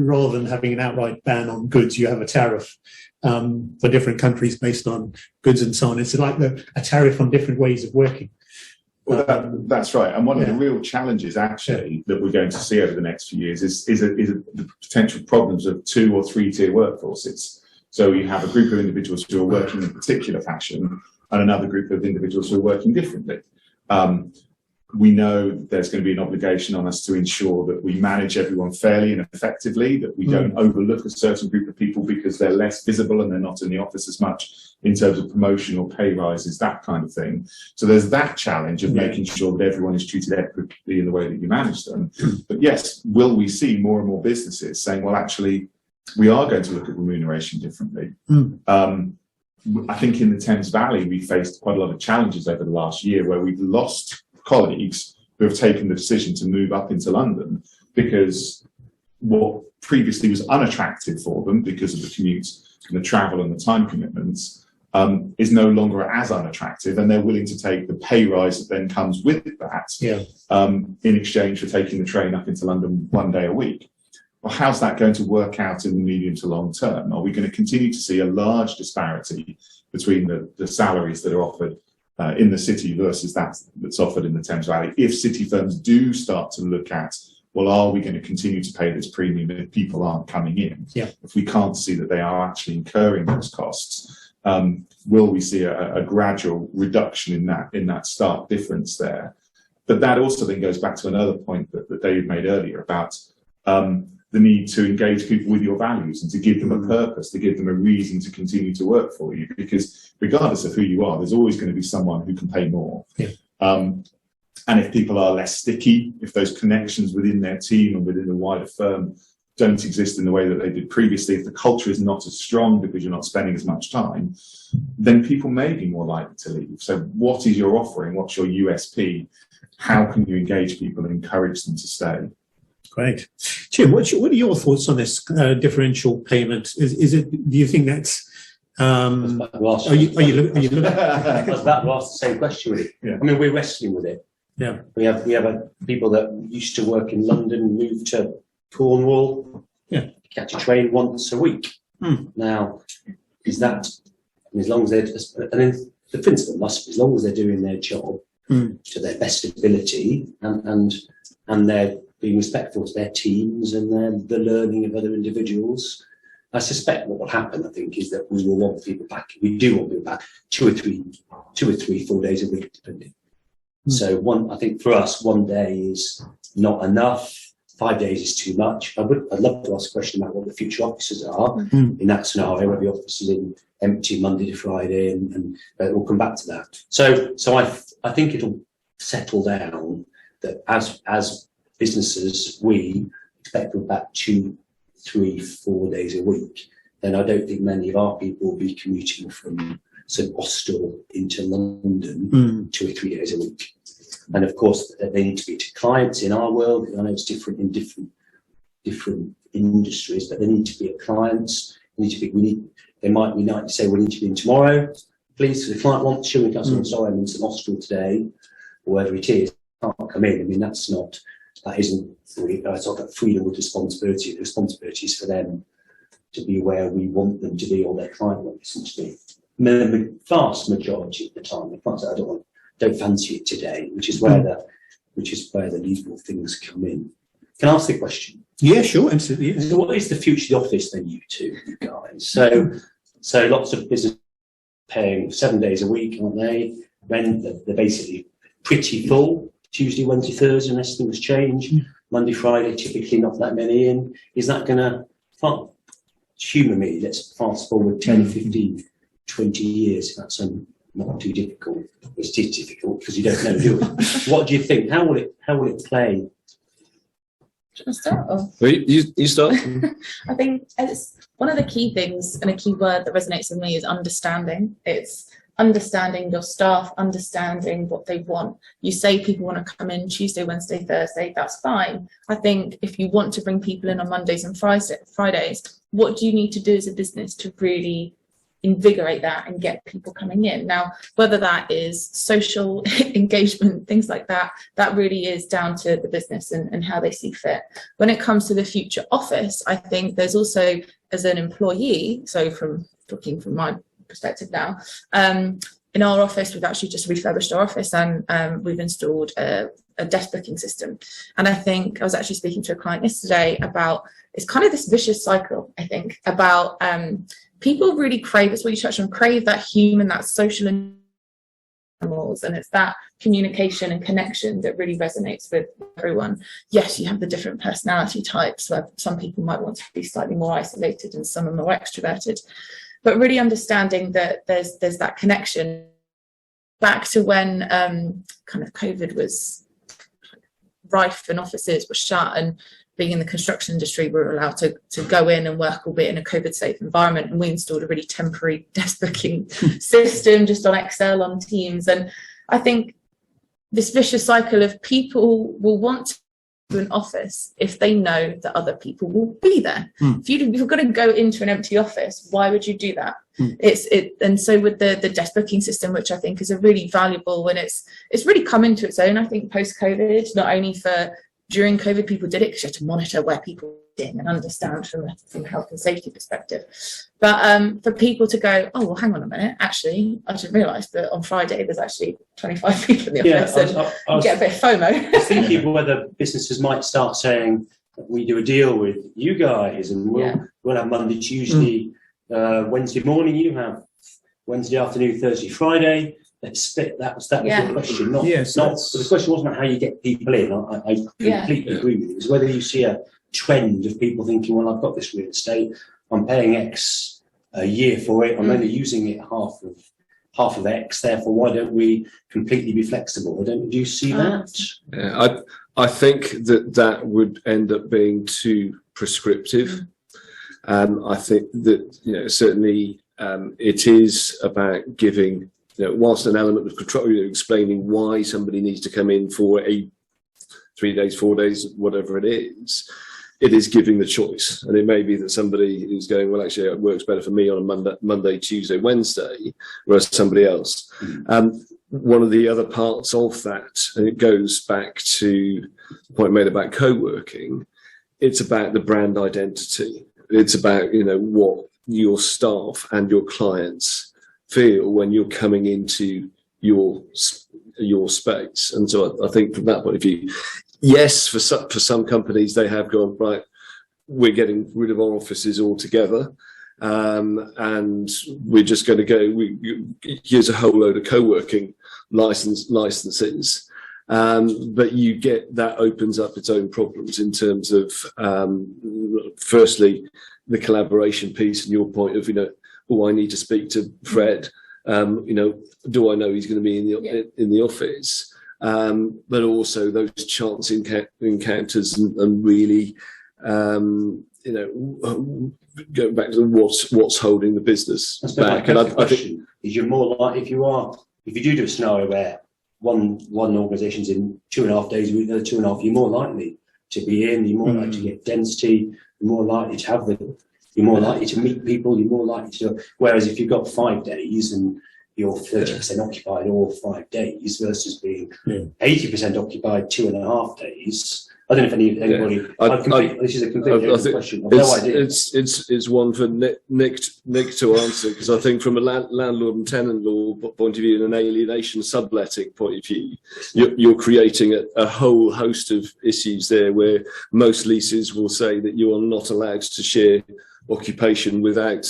rather than having an outright ban on goods, you have a tariff for different countries based on goods and so on. It's like a tariff on different ways of working. Well, that's right. And one of the real challenges, actually, that we're going to see over the next few years is the potential problems of 2 or 3 tier workforces. So you have a group of individuals who are working in a particular fashion and another group of individuals who are working differently. We know there's going to be an obligation on us to ensure that we manage everyone fairly and effectively, that we don't overlook a certain group of people because they're less visible and they're not in the office as much in terms of promotion or pay rises, that kind of thing. So there's that challenge of making sure that everyone is treated equitably in the way that you manage them. But yes, will we see more and more businesses saying, well, actually, we are going to look at remuneration differently? I think in the Thames Valley, we faced quite a lot of challenges over the last year where we've lost colleagues who have taken the decision to move up into London because what previously was unattractive for them because of the commute and the travel and the time commitments is no longer as unattractive, and they're willing to take the pay rise that then comes with that in exchange for taking the train up into London 1 day a week. Well, how's that going to work out in the medium to long term? Are we going to continue to see a large disparity between the salaries that are offered in the city versus that's offered in the Thames Valley? If city firms do start to look at, well, are we going to continue to pay this premium if people aren't coming in? If we can't see that they are actually incurring those costs, will we see a gradual reduction in that stark difference there? But that also then goes back to another point that David made earlier about the need to engage people with your values and to give them a purpose, to give them a reason to continue to work for you. Because regardless of who you are, there's always going to be someone who can pay more. And if people are less sticky, if those connections within their team and within the wider firm don't exist in the way that they did previously, if the culture is not as strong because you're not spending as much time, then people may be more likely to leave. So what is your offering? What's your USP? How can you engage people and encourage them to stay? Great. Jim, what are your thoughts on this differential payment? Is it, do you think that's, are you looking? I was about to ask the same question, really. I mean, we're wrestling with it. We have people that used to work in London, move to Cornwall, catch a train once a week. Now, is that, as long as they're, and then the principle must be, as long as they're doing their job to their best ability and they're being respectful to their teams and the learning of other individuals, I suspect what will happen, I think, is that we will want people back. We do want people back 2 or 3, 4 days a week, depending. So I think for us, 1 day is not enough. 5 days is too much. I'd love to ask a question about what the future offices are in that scenario, where the office is empty Monday to Friday, and we'll come back to that. So I think it'll settle down that as businesses, we expect them back 2, 3, 4 days a week. Then I don't think many of our people will be commuting from St Austell into London 2 or 3 days a week. And of course, they need to be to clients in our world. I know it's different in different industries, but they need to be at clients. They might say, we need to be in tomorrow, please. So the client wants you, and goes, I'm sorry, I'm in St Austell today, or whatever it is, can't come in. I mean, that isn't free. I talk about freedom with responsibility. The responsibility is for them to be where we want them to be, or their client wants them to be. The vast majority of the time, they can't say, I don't fancy it today, which is where the legal things come in. Can I ask the question? Yeah, sure, absolutely. Yes. So what is the future of the office then, you guys? So lots of business paying 7 days a week, aren't they? When they're basically pretty full, Tuesday, Wednesday, Thursday, unless things change. Monday, Friday, typically not that many in. Is that going to, humour me, let's fast forward 10, 15, 20 years, that's not too difficult. It's difficult because you don't know, do it. What do you think? How will it play? Should I start off? You start. I think it's one of the key things, and a key word that resonates with me is understanding. It's understanding your staff, understanding what they want. You say people want to come in Tuesday, Wednesday, Thursday, that's fine. I think if you want to bring people in on Mondays and Fridays, what do you need to do as a business to really invigorate that and get people coming in? Now, whether that is social engagement, things like that, that really is down to the business and how they see fit. When it comes to the future office, I think there's also, as an employee, so from talking from my perspective now, in our office, we've actually just refurbished our office, and we've installed a desk booking system. And I think I was actually speaking to a client yesterday about, it's kind of this vicious cycle, I think, about people really crave, it's what you touched on, crave that human, that social animals, and it's that communication and connection that really resonates with everyone. Yes, you have the different personality types, where some people might want to be slightly more isolated and some are more extroverted, but really understanding that there's that connection. Back to when kind of COVID was rife and offices were shut, and being in the construction industry, we were allowed to go in and work, albeit in a COVID-safe environment, and we installed a really temporary desk booking system just on Excel, on Teams. And I think this vicious cycle of people will want to an office if they know that other people will be there. If you're going to go into an empty office, why would you do that? And so with the desk booking system, which I think is a really valuable, and it's really come into its own, I think, post-COVID. Not only for during COVID, people did it because you had to monitor where people were in and understand from a health and safety perspective. But for people to go, oh, well, hang on a minute, actually, I didn't realise that on Friday there's actually 25 people in the office, and you get a bit of FOMO. I was thinking whether businesses might start saying, we do a deal with you guys, and we'll have Monday, Tuesday, Wednesday morning, you have Wednesday afternoon, Thursday, Friday. Let's split that. Was the question? But the question wasn't how you get people in. I completely agree with you. It's whether you see a trend of people thinking, well, I've got this real estate, I'm paying X a year for it, I'm only using it half of X, therefore why don't we completely be flexible? Do you see that? Yeah, I think that would end up being too prescriptive. I think that certainly it is about giving, whilst an element of control, explaining why somebody needs to come in for 3 days, 4 days, whatever it is giving the choice. And it may be that somebody is going, well, actually, it works better for me on a Monday, Tuesday, Wednesday, whereas somebody else. One of the other parts of that, and it goes back to the point made about co-working, it's about the brand identity. It's about, what your staff and your clients feel when you're coming into your space. And so I think from that point of view, yes, for some companies, they have gone, right, we're getting rid of our offices altogether, and we're just going to go, here's a whole load of co-working licenses. But you get, that opens up its own problems in terms of, firstly, the collaboration piece and your point of, I need to speak to Fred. Do I know he's going to be in the office? But also those chance encounters and really, going back to what's holding the business back. And I think is you're more likely if you do a scenario where one organisation's in 2.5 days a week, the other 2.5, you're more likely to be in, you're more likely to get density, you're more likely to have you're more likely to meet people, you're more likely to. Whereas if you've got 5 days and you're 30% occupied all 5 days versus being 80% occupied 2.5 days. I don't know if anybody. This is a completely different question. I've no idea. It's one for Nick to answer, because I think from a landlord and tenant law point of view and an alienation subletting point of view, you're creating a whole host of issues there where most leases will say that you are not allowed to share occupation without.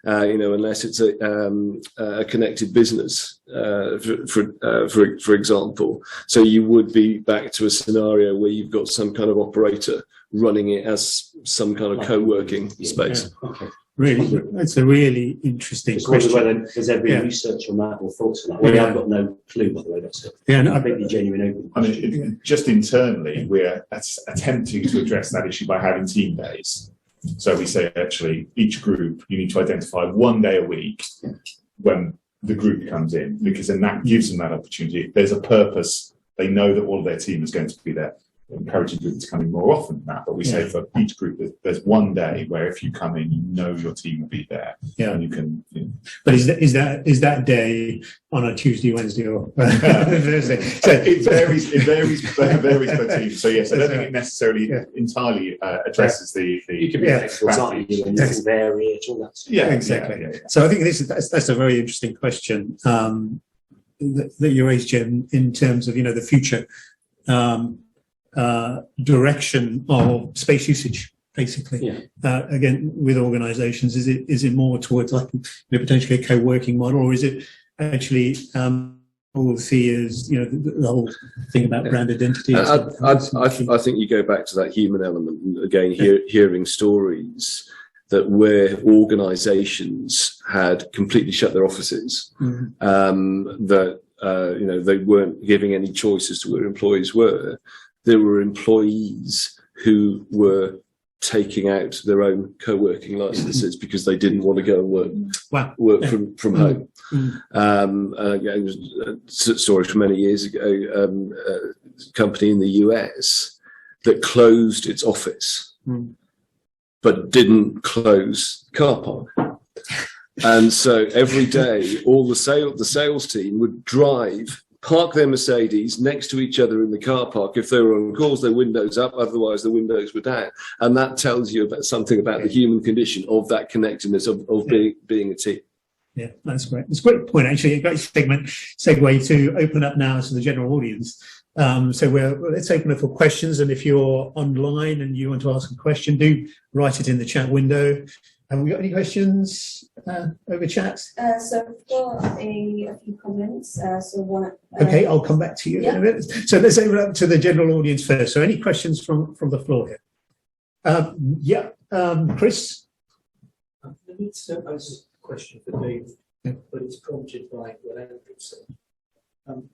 Unless it's a connected business, for example. So you would be back to a scenario where you've got some kind of operator running it as some kind of co-working space. Yeah. Okay. Really, that's a really interesting question. Whether there's been research on that or thoughts on that? Well, I've got no clue, by the way. That's a completely genuine open question. I mean, just internally, we're attempting to address that issue by having team days. So we say, actually, each group, you need to identify 1 day a week when the group comes in, because then that gives them that opportunity. There's a purpose. They know that all of their team is going to be there. Encouraging people to come in more often than that. But we say for each group, there's 1 day where if you come in, you know your team will be there. Yeah. And you can. But is that day on a Tuesday, Wednesday, or Thursday? So it varies per team. So yes, I don't think it necessarily entirely addresses the. You can be flexible, can't you? And you can vary it, all that stuff. Yeah, exactly. Yeah. So I think that's a very interesting question that you raised, Jim, in terms of the future. Direction of space usage, basically. Again, with organisations, is it more towards like potentially a co-working model, or is it actually all the fears, the whole thing about brand identity? I think you go back to that human element, and again, hearing stories that where organisations had completely shut their offices, that they weren't giving any choice as to where employees were. There were employees who were taking out their own co-working licenses because they didn't want to go and work from home. Again, a story from many years ago, a company in the US that closed its office, but didn't close the car park. And so every day, all the sales team would drive, park their Mercedes next to each other in the car park. If they were on calls, their windows up, otherwise the windows were down. And that tells you about something about the human condition of that connectedness of being a team. Yeah, that's great. It's a great point, actually. A great segue to open up now to the general audience. So let's open up for questions. And if you're online and you want to ask a question, do write it in the chat window. Have we got any questions over chat? So I've got a few comments. Okay, I'll come back to you in a minute. So let's open up to the general audience first. So any questions from the floor here? Chris? I need to pose a question for Dave, but it's prompted by what Andrew said.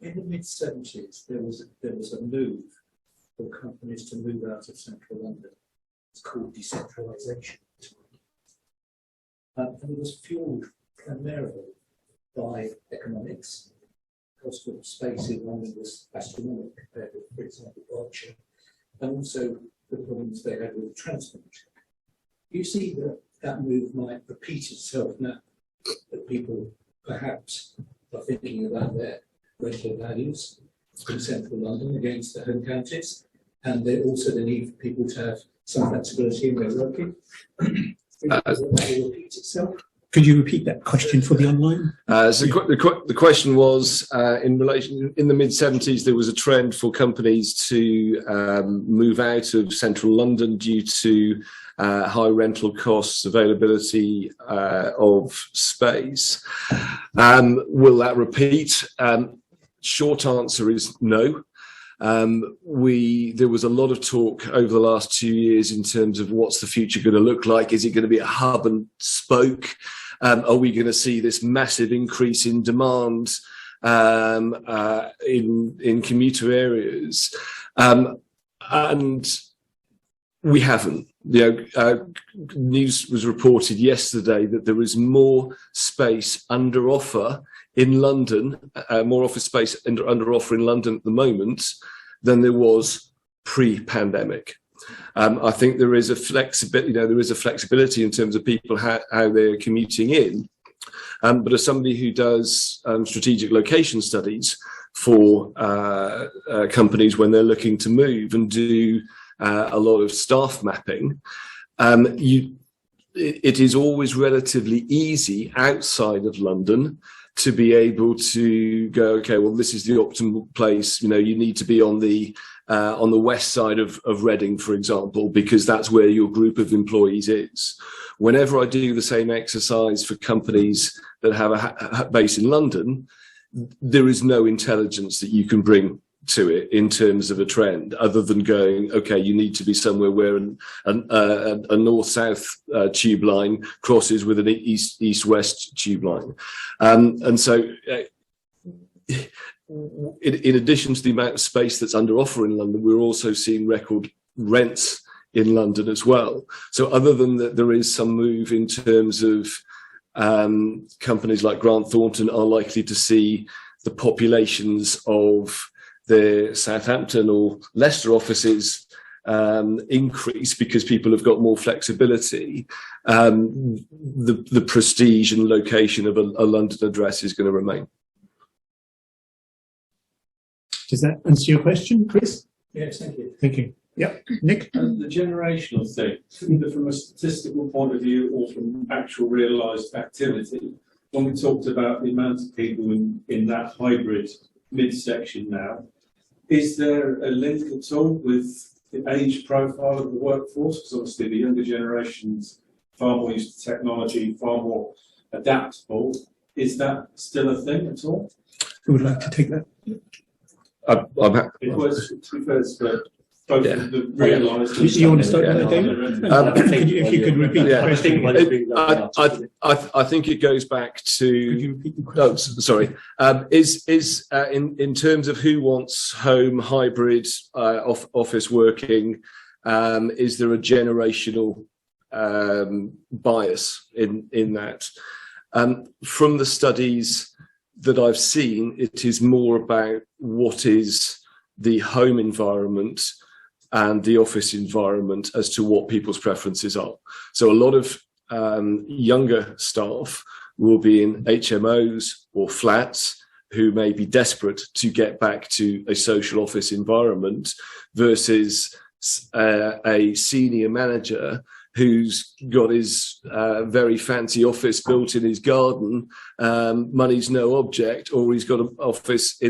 In the mid-70s, there was a move for companies to move out of central London. It's called decentralisation. And it was fuelled primarily by economics. The cost of space in London was astronomical compared with, for example, Berkshire, and also the problems they had with transport. You see that move might repeat itself now, that people perhaps are thinking about their rental values in central London against the home counties, and also the need for people to have some flexibility in their working. Could you repeat that question for the online? So the question was, in relation, in the mid-70s, there was a trend for companies to move out of central London due to high rental costs, availability of space. Will that repeat? Short answer is no. There was a lot of talk over the last 2 years in terms of what's the future going to look like. Is it going to be a hub and spoke? Are we going to see this massive increase in demand in commuter areas? And we haven't. News was reported yesterday that there is more space under offer in London, more office space under offer in London at the moment than there was pre-pandemic. I think there is a flexibility in terms of people how they're commuting in. But as somebody who does strategic location studies for companies when they're looking to move and do a lot of staff mapping, it is always relatively easy outside of London to be able to go, okay, well, this is the optimal place. You need to be on the west side of Reading, for example, because that's where your group of employees is. Whenever I do the same exercise for companies that have a base in London, there is no intelligence that you can bring to it in terms of a trend, other than going, okay, you need to be somewhere where a north-south tube line crosses with an east-west tube line. And so in addition to the amount of space that's under offer in London, we're also seeing record rents in London as well. So other than that, there is some move in terms of companies like Grant Thornton are likely to see the populations of their Southampton or Leicester offices increase because people have got more flexibility. The prestige and location of a London address is going to remain. Does that answer your question, Chris? Yes, thank you. Thank you. Yep, Nick? The generational thing, either from a statistical point of view or from actual realised activity, when we talked about the amount of people in that hybrid midsection now, is there a link at all with the age profile of the workforce? Because obviously the younger generation's far more used to technology, far more adaptable. Is that still a thing at all? Who would like to take that? I'm happy. It was, to be fair, both of the realised... You want to start with that, David? If you could repeat the question. I think it goes back to... Could you repeat the question? Oh, sorry. In terms of who wants home, hybrid, office working, is there a generational bias in that? From the studies that I've seen, it is more about what is the home environment and the office environment as to what people's preferences are. So a lot of younger staff will be in HMOs or flats who may be desperate to get back to a social office environment versus a senior manager who's got his very fancy office built in his garden, money's no object, or he's got an office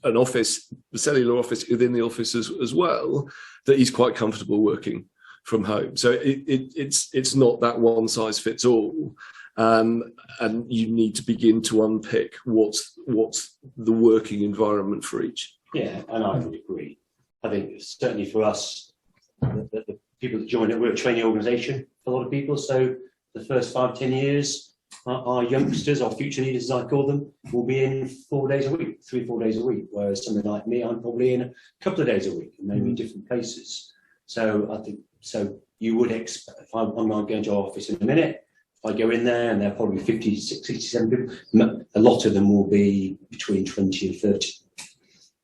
an office, a cellular office within the office as well, that he's quite comfortable working from home. So it's not that one size fits all. And you need to begin to unpick what's the working environment for each. Yeah, and I would agree. I think certainly for us, the people that join it, we're a training organisation for a lot of people. So the first 5-10 years, our youngsters, our future leaders, as I call them, will be in 4 days a week, 3-4 days a week. Whereas somebody like me, I'm probably in a couple of days a week, maybe in different places. So I think you would expect, if I'm going to our office in a minute, I go in there and there are probably 50, 60, 67 people. A lot of them will be between 20 and 30.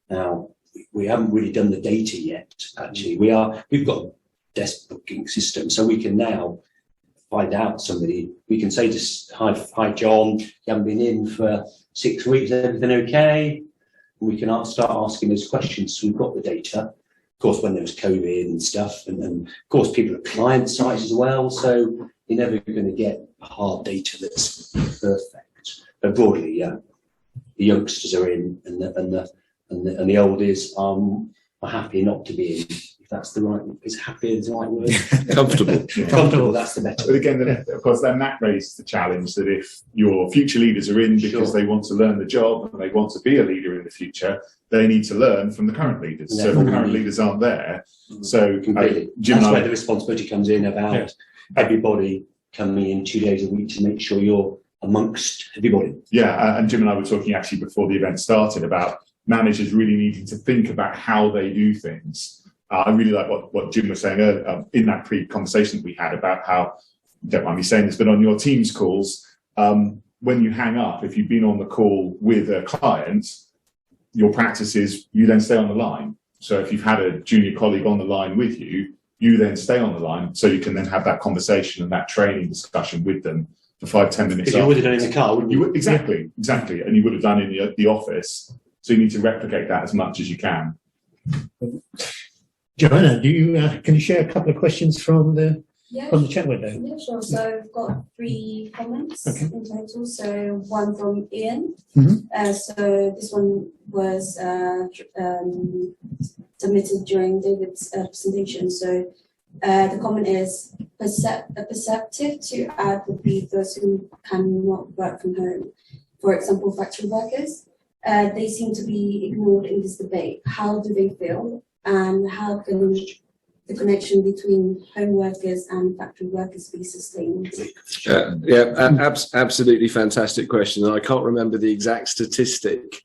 Now, we haven't really done the data yet, actually. We've got a desk booking system, so we can now find out somebody. We can say to, hi John, you haven't been in for 6 weeks, everything okay? And we can start asking those questions, so we've got the data. Of course, when there was COVID and stuff, and of course people are client sites as well, so you're never going to get hard data that's perfect. But broadly, yeah, the youngsters are in, and the oldies are happy not to be in. If that's the right, is happy is the right word? Comfortable. Comfortable. That's the better. But again, of course, then that raises the challenge that if your future leaders are in because they want to learn the job and they want to be a leader in the future, they need to learn from the current leaders. So if the current leaders aren't there, so Jim, that's where the responsibility comes in about everybody coming in 2 days a week to make sure you're amongst everybody. Yeah, and Jim and I were talking actually before the event started about managers really needing to think about how they do things. I really like what Jim was saying earlier, in that pre-conversation that we had about how, don't mind me saying this, but on your Teams calls, when you hang up, if you've been on the call with a client, your practice is you then stay on the line. So if you've had a junior colleague on the line with you, you then stay on the line so you can then have that conversation and that training discussion with them for 5-10 minutes. Because you would have done in the car, wouldn't you? Exactly. And you would have done in the office. So you need to replicate that as much as you can. Joanna, can you share a couple of questions from the chat window? Yeah, sure. So I've got 3 comments in total. So one from Ian. So this one was submitted during David's presentation. So the comment is perceptive to add would be those who cannot work from home. For example, factory workers. They seem to be ignored in this debate. How do they feel? And how can the connection between home workers and factory workers be sustained? Absolutely fantastic question. And I can't remember the exact statistic,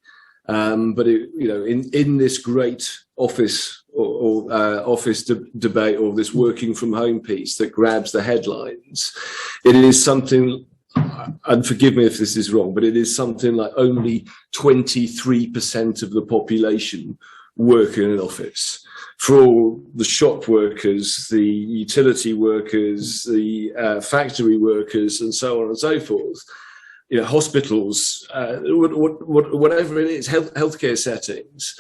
but in this great office office debate, or this working from home piece that grabs the headlines, it is something. And forgive me if this is wrong, but it is something like only 23% of the population work in an office. For all the shop workers, the utility workers, the factory workers, and so on and so forth, hospitals, whatever it is, healthcare settings,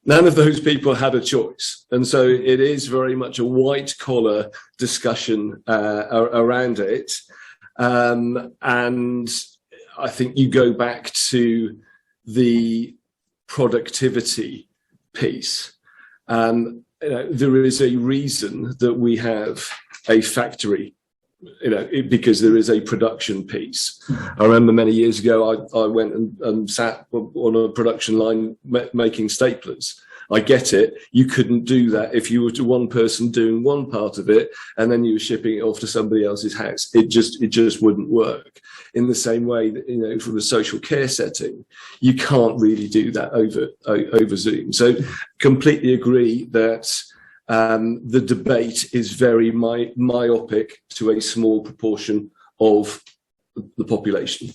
none of those people had a choice. And so it is very much a white collar discussion around it. And I think you go back to the productivity piece. There is a reason that we have a factory, because there is a production piece. I remember many years ago, I went and sat on a production line making staplers. I get it. You couldn't do that if you were to one person doing one part of it and then you were shipping it off to somebody else's house. It just wouldn't work. In the same way that, from a social care setting, you can't really do that over Zoom. So completely agree that the debate is very myopic to a small proportion of the population.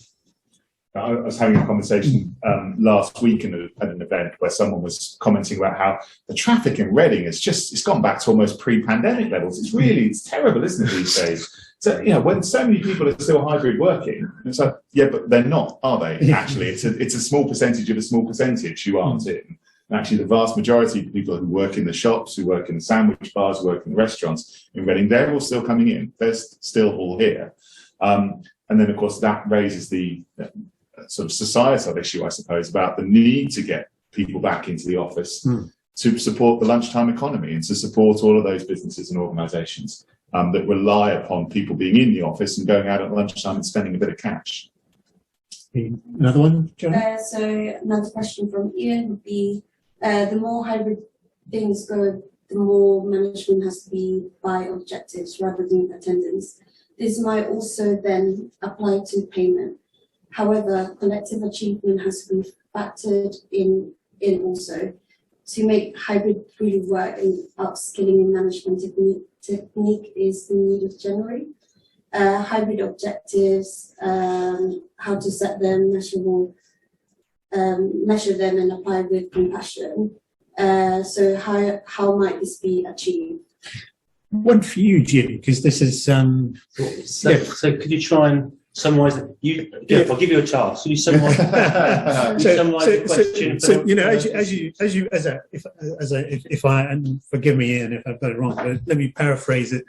I was having a conversation last week at an event where someone was commenting about how the traffic in Reading it's gone back to almost pre-pandemic levels. It's terrible, isn't it, these days? So, when so many people are still hybrid working, it's like, yeah, but they're not, are they? Actually, it's a small percentage of a small percentage who aren't in. And actually, the vast majority of people who work in the shops, who work in the sandwich bars, who work in the restaurants in Reading, they're all still coming in. They're still all here. And then, of course, that raises the sort of societal issue, I suppose, about the need to get people back into the office to support the lunchtime economy and to support all of those businesses and organisations that rely upon people being in the office and going out at lunchtime and spending a bit of cash. Another one, Joe? So another question from Ian would be, the more hybrid things go, the more management has to be by objectives rather than attendance. This might also then apply to payment. However, collective achievement has to be factored in also to make hybrid really work, and upskilling in management technique is needed generally. Hybrid objectives, how to set them, measurable, measure them and apply with compassion. So how might this be achieved? One for you, Jim, because this is So could you try and summarise it? I'll give you a task. So you summarise the question. If I, and forgive me, Ian, if I've got it wrong, but let me paraphrase it.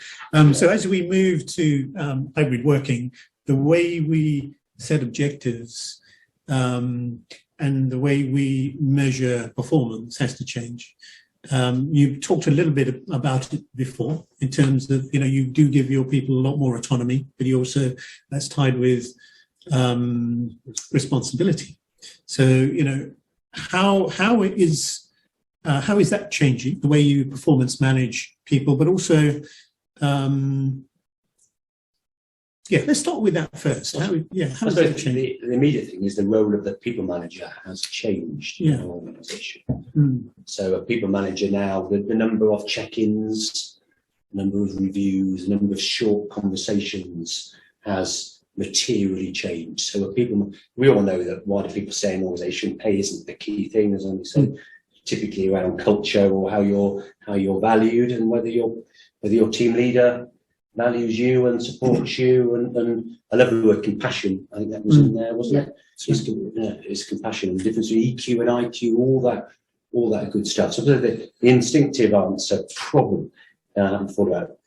So as we move to hybrid working, the way we set objectives and the way we measure performance has to change. You talked a little bit about it before in terms of, you do give your people a lot more autonomy, but you also, that's tied with responsibility. So, how is that changing, the way you performance manage people, but also, let's start with that first. How does that change? The immediate thing is the role of the people manager has changed in an organisation. So a people manager now, the number of check-ins, number of reviews, number of short conversations has materially changed. So we all know that why do people say in an organisation pay isn't the key thing, as I said, typically around culture or how you're valued, and whether your team leader values you and supports you, and I love the word compassion. I think that was in there, wasn't it? It's compassion, and the difference between EQ and IQ, all that good stuff. So the instinctive answer, probably I haven't thought about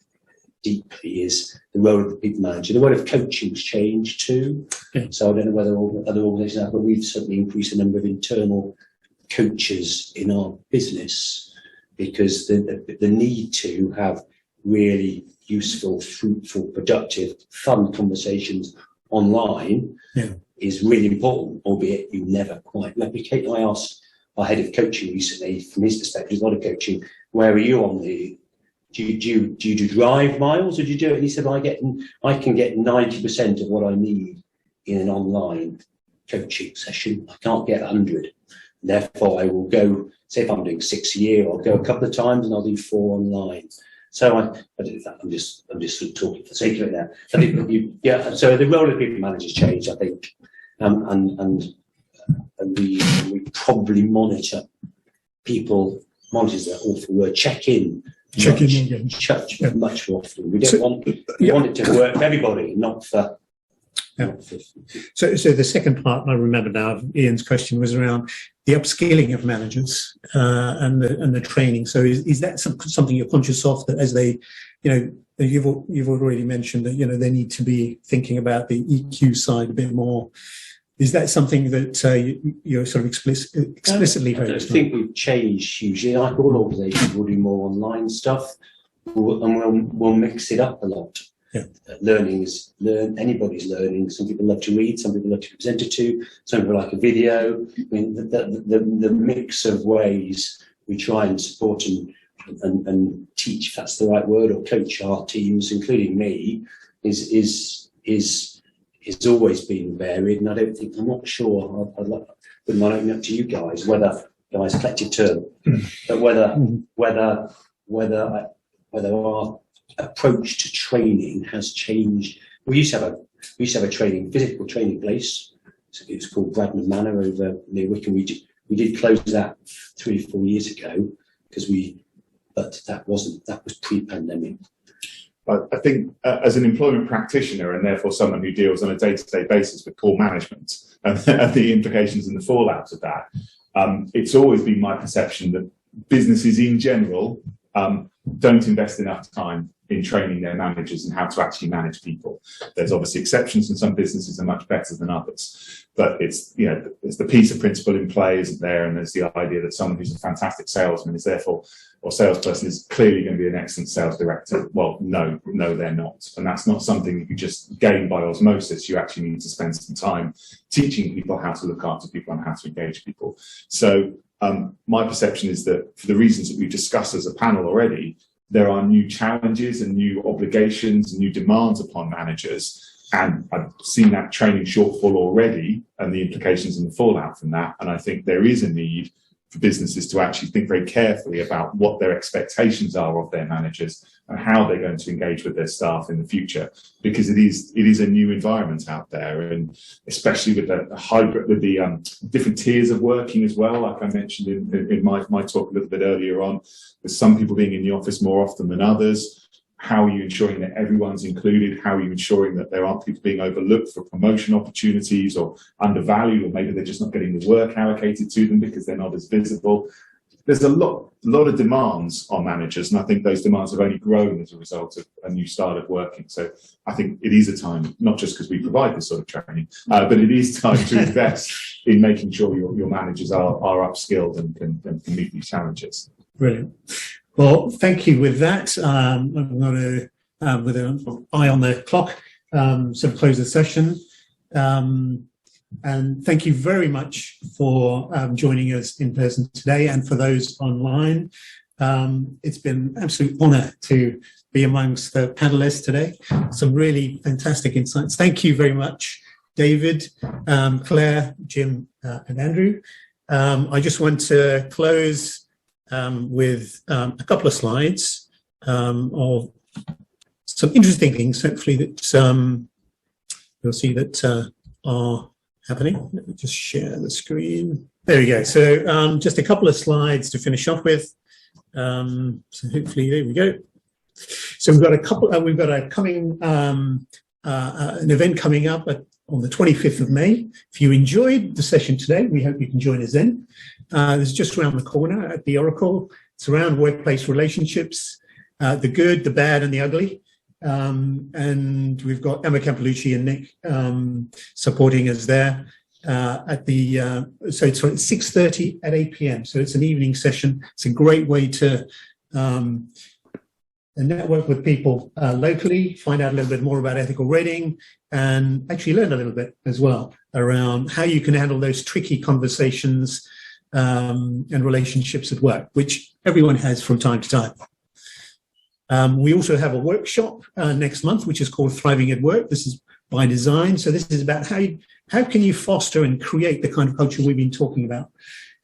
deeply, is the role of the people manager. The role of coaching's changed too. So I don't know whether other organisations have, but we've certainly increased the number of internal coaches in our business, because the need to have really useful, fruitful, productive, fun conversations online is really important, albeit you never quite replicate. I asked our head of coaching recently, from his perspective, a lot of coaching, where are you on the, do you do drive miles, or do you do it? And he said, I can get 90% of what I need in an online coaching session. I can't get 100. Therefore, I will go, say if I'm doing 6 a year, I'll go a couple of times and I'll do 4 online. So I'm just sort of talking for the sake of it now. I think so the role of people managers changed, I think, and we probably monitor people. Monitor is an awful word. Check in much more often. We don't want it to work for everybody, not for. So the second part I remember now of Ian's question was around the upskilling of managers and the training. So is that something you're conscious of, that as they, you've already mentioned that they need to be thinking about the EQ side a bit more. Is that something that you're sort of explicitly focused on? I think we've changed hugely. Like all organisations, we'll do more online stuff, and we'll mix it up a lot. Anybody's learning. Some people love to read, some people love to be presented to, some people like a video. I mean, the mix of ways we try and support and teach, if that's the right word, or coach our teams, including me, is always been varied. And I'm not sure, I'd like to open up to you guys, guys, collective term, but whether our approach to training has changed. We used to have a physical training place, it's called Bradman Manor over near Wickham. We did close that 3 or 4 years ago but that was pre-pandemic. I think as an employment practitioner and therefore someone who deals on a day-to-day basis with poor management and the implications and the fallout of that, it's always been my perception that businesses in general don't invest enough time in training their managers and how to actually manage people. There's obviously exceptions, and some businesses are much better than others. But it's the PISA principle in play, isn't there? And there's the idea that someone who's a fantastic salesman is therefore, or salesperson is clearly going to be an excellent sales director. Well, no, they're not. And that's not something that you just gain by osmosis. You actually need to spend some time teaching people how to look after people and how to engage people. So my perception is that for the reasons that we've discussed as a panel already, there are new challenges and new obligations and new demands upon managers. And I've seen that training shortfall already and the implications and the fallout from that. And I think there is a need for businesses to actually think very carefully about what their expectations are of their managers and how they're going to engage with their staff in the future, because it is a new environment out there, and especially with the hybrid, with the different tiers of working as well, like I mentioned in my talk a little bit earlier on, with some people being in the office more often than others. How are you ensuring that everyone's included? How are you ensuring that there aren't people being overlooked for promotion opportunities or undervalued, or maybe they're just not getting the work allocated to them because they're not as visible? There's a lot of demands on managers, and I think those demands have only grown as a result of a new style of working. So I think it is a time, not just because we provide this sort of training, but it is time to invest in making sure your managers are upskilled and can meet these challenges. Brilliant. Well, thank you with that. I'm going to, with an eye on the clock, sort of close the session. And thank you very much for joining us in person today, and for those online. It's been an absolute honour to be amongst the panellists today. Some really fantastic insights. Thank you very much, David, Claire, Jim, and Andrew. I just want to close with a couple of slides of some interesting things, hopefully, that you'll see that are happening. Let me just share the screen. There we go. So just a couple of slides to finish off with. So hopefully, there we go. So we've got a coming an event coming up on the 25th of May. If you enjoyed the session today, we hope you can join us then. It's just around the corner at the Oracle. It's around workplace relationships, the good, the bad, and the ugly. And we've got Emma Campolucci and Nick supporting us there at the. So it's 6:30 at 8 p.m. So it's an evening session. It's a great way to network with people locally, find out a little bit more about ethical rating, and actually learn a little bit as well around how you can handle those tricky conversations and relationships at work, which everyone has from time to time. We also have a workshop next month, which is called Thriving at Work. This is by design. So this is about how can you foster and create the kind of culture we've been talking about,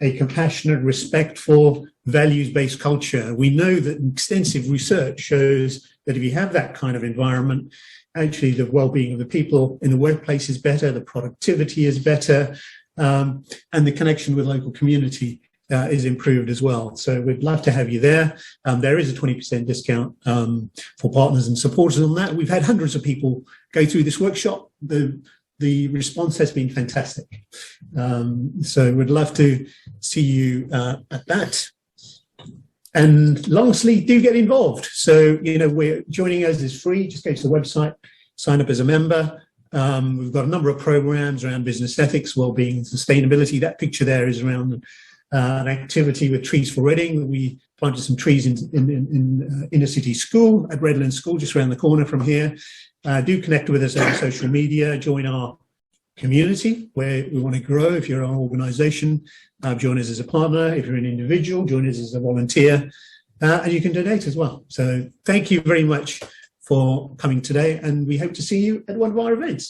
a compassionate, respectful, values-based culture. We know that extensive research shows that if you have that kind of environment, actually the well-being of the people in the workplace is better, the productivity is better, and the connection with local community is improved as well. So we'd love to have you there. There is a 20% discount for partners and supporters on that. We've had hundreds of people go through this workshop. The response has been fantastic. So we'd love to see you at that. And lastly, do get involved. So, we're joining us is free. Just go to the website, sign up as a member. We've got a number of programs around business ethics, well-being, and sustainability. That picture there is around an activity with Trees for Reading. We planted some trees in inner city school at Redland School, just around the corner from here. Do connect with us over social media. Join our community where we want to grow. If you're an organisation, join us as a partner. If you're an individual, join us as a volunteer. And you can donate as well. So thank you very much for coming today, and we hope to see you at one of our events.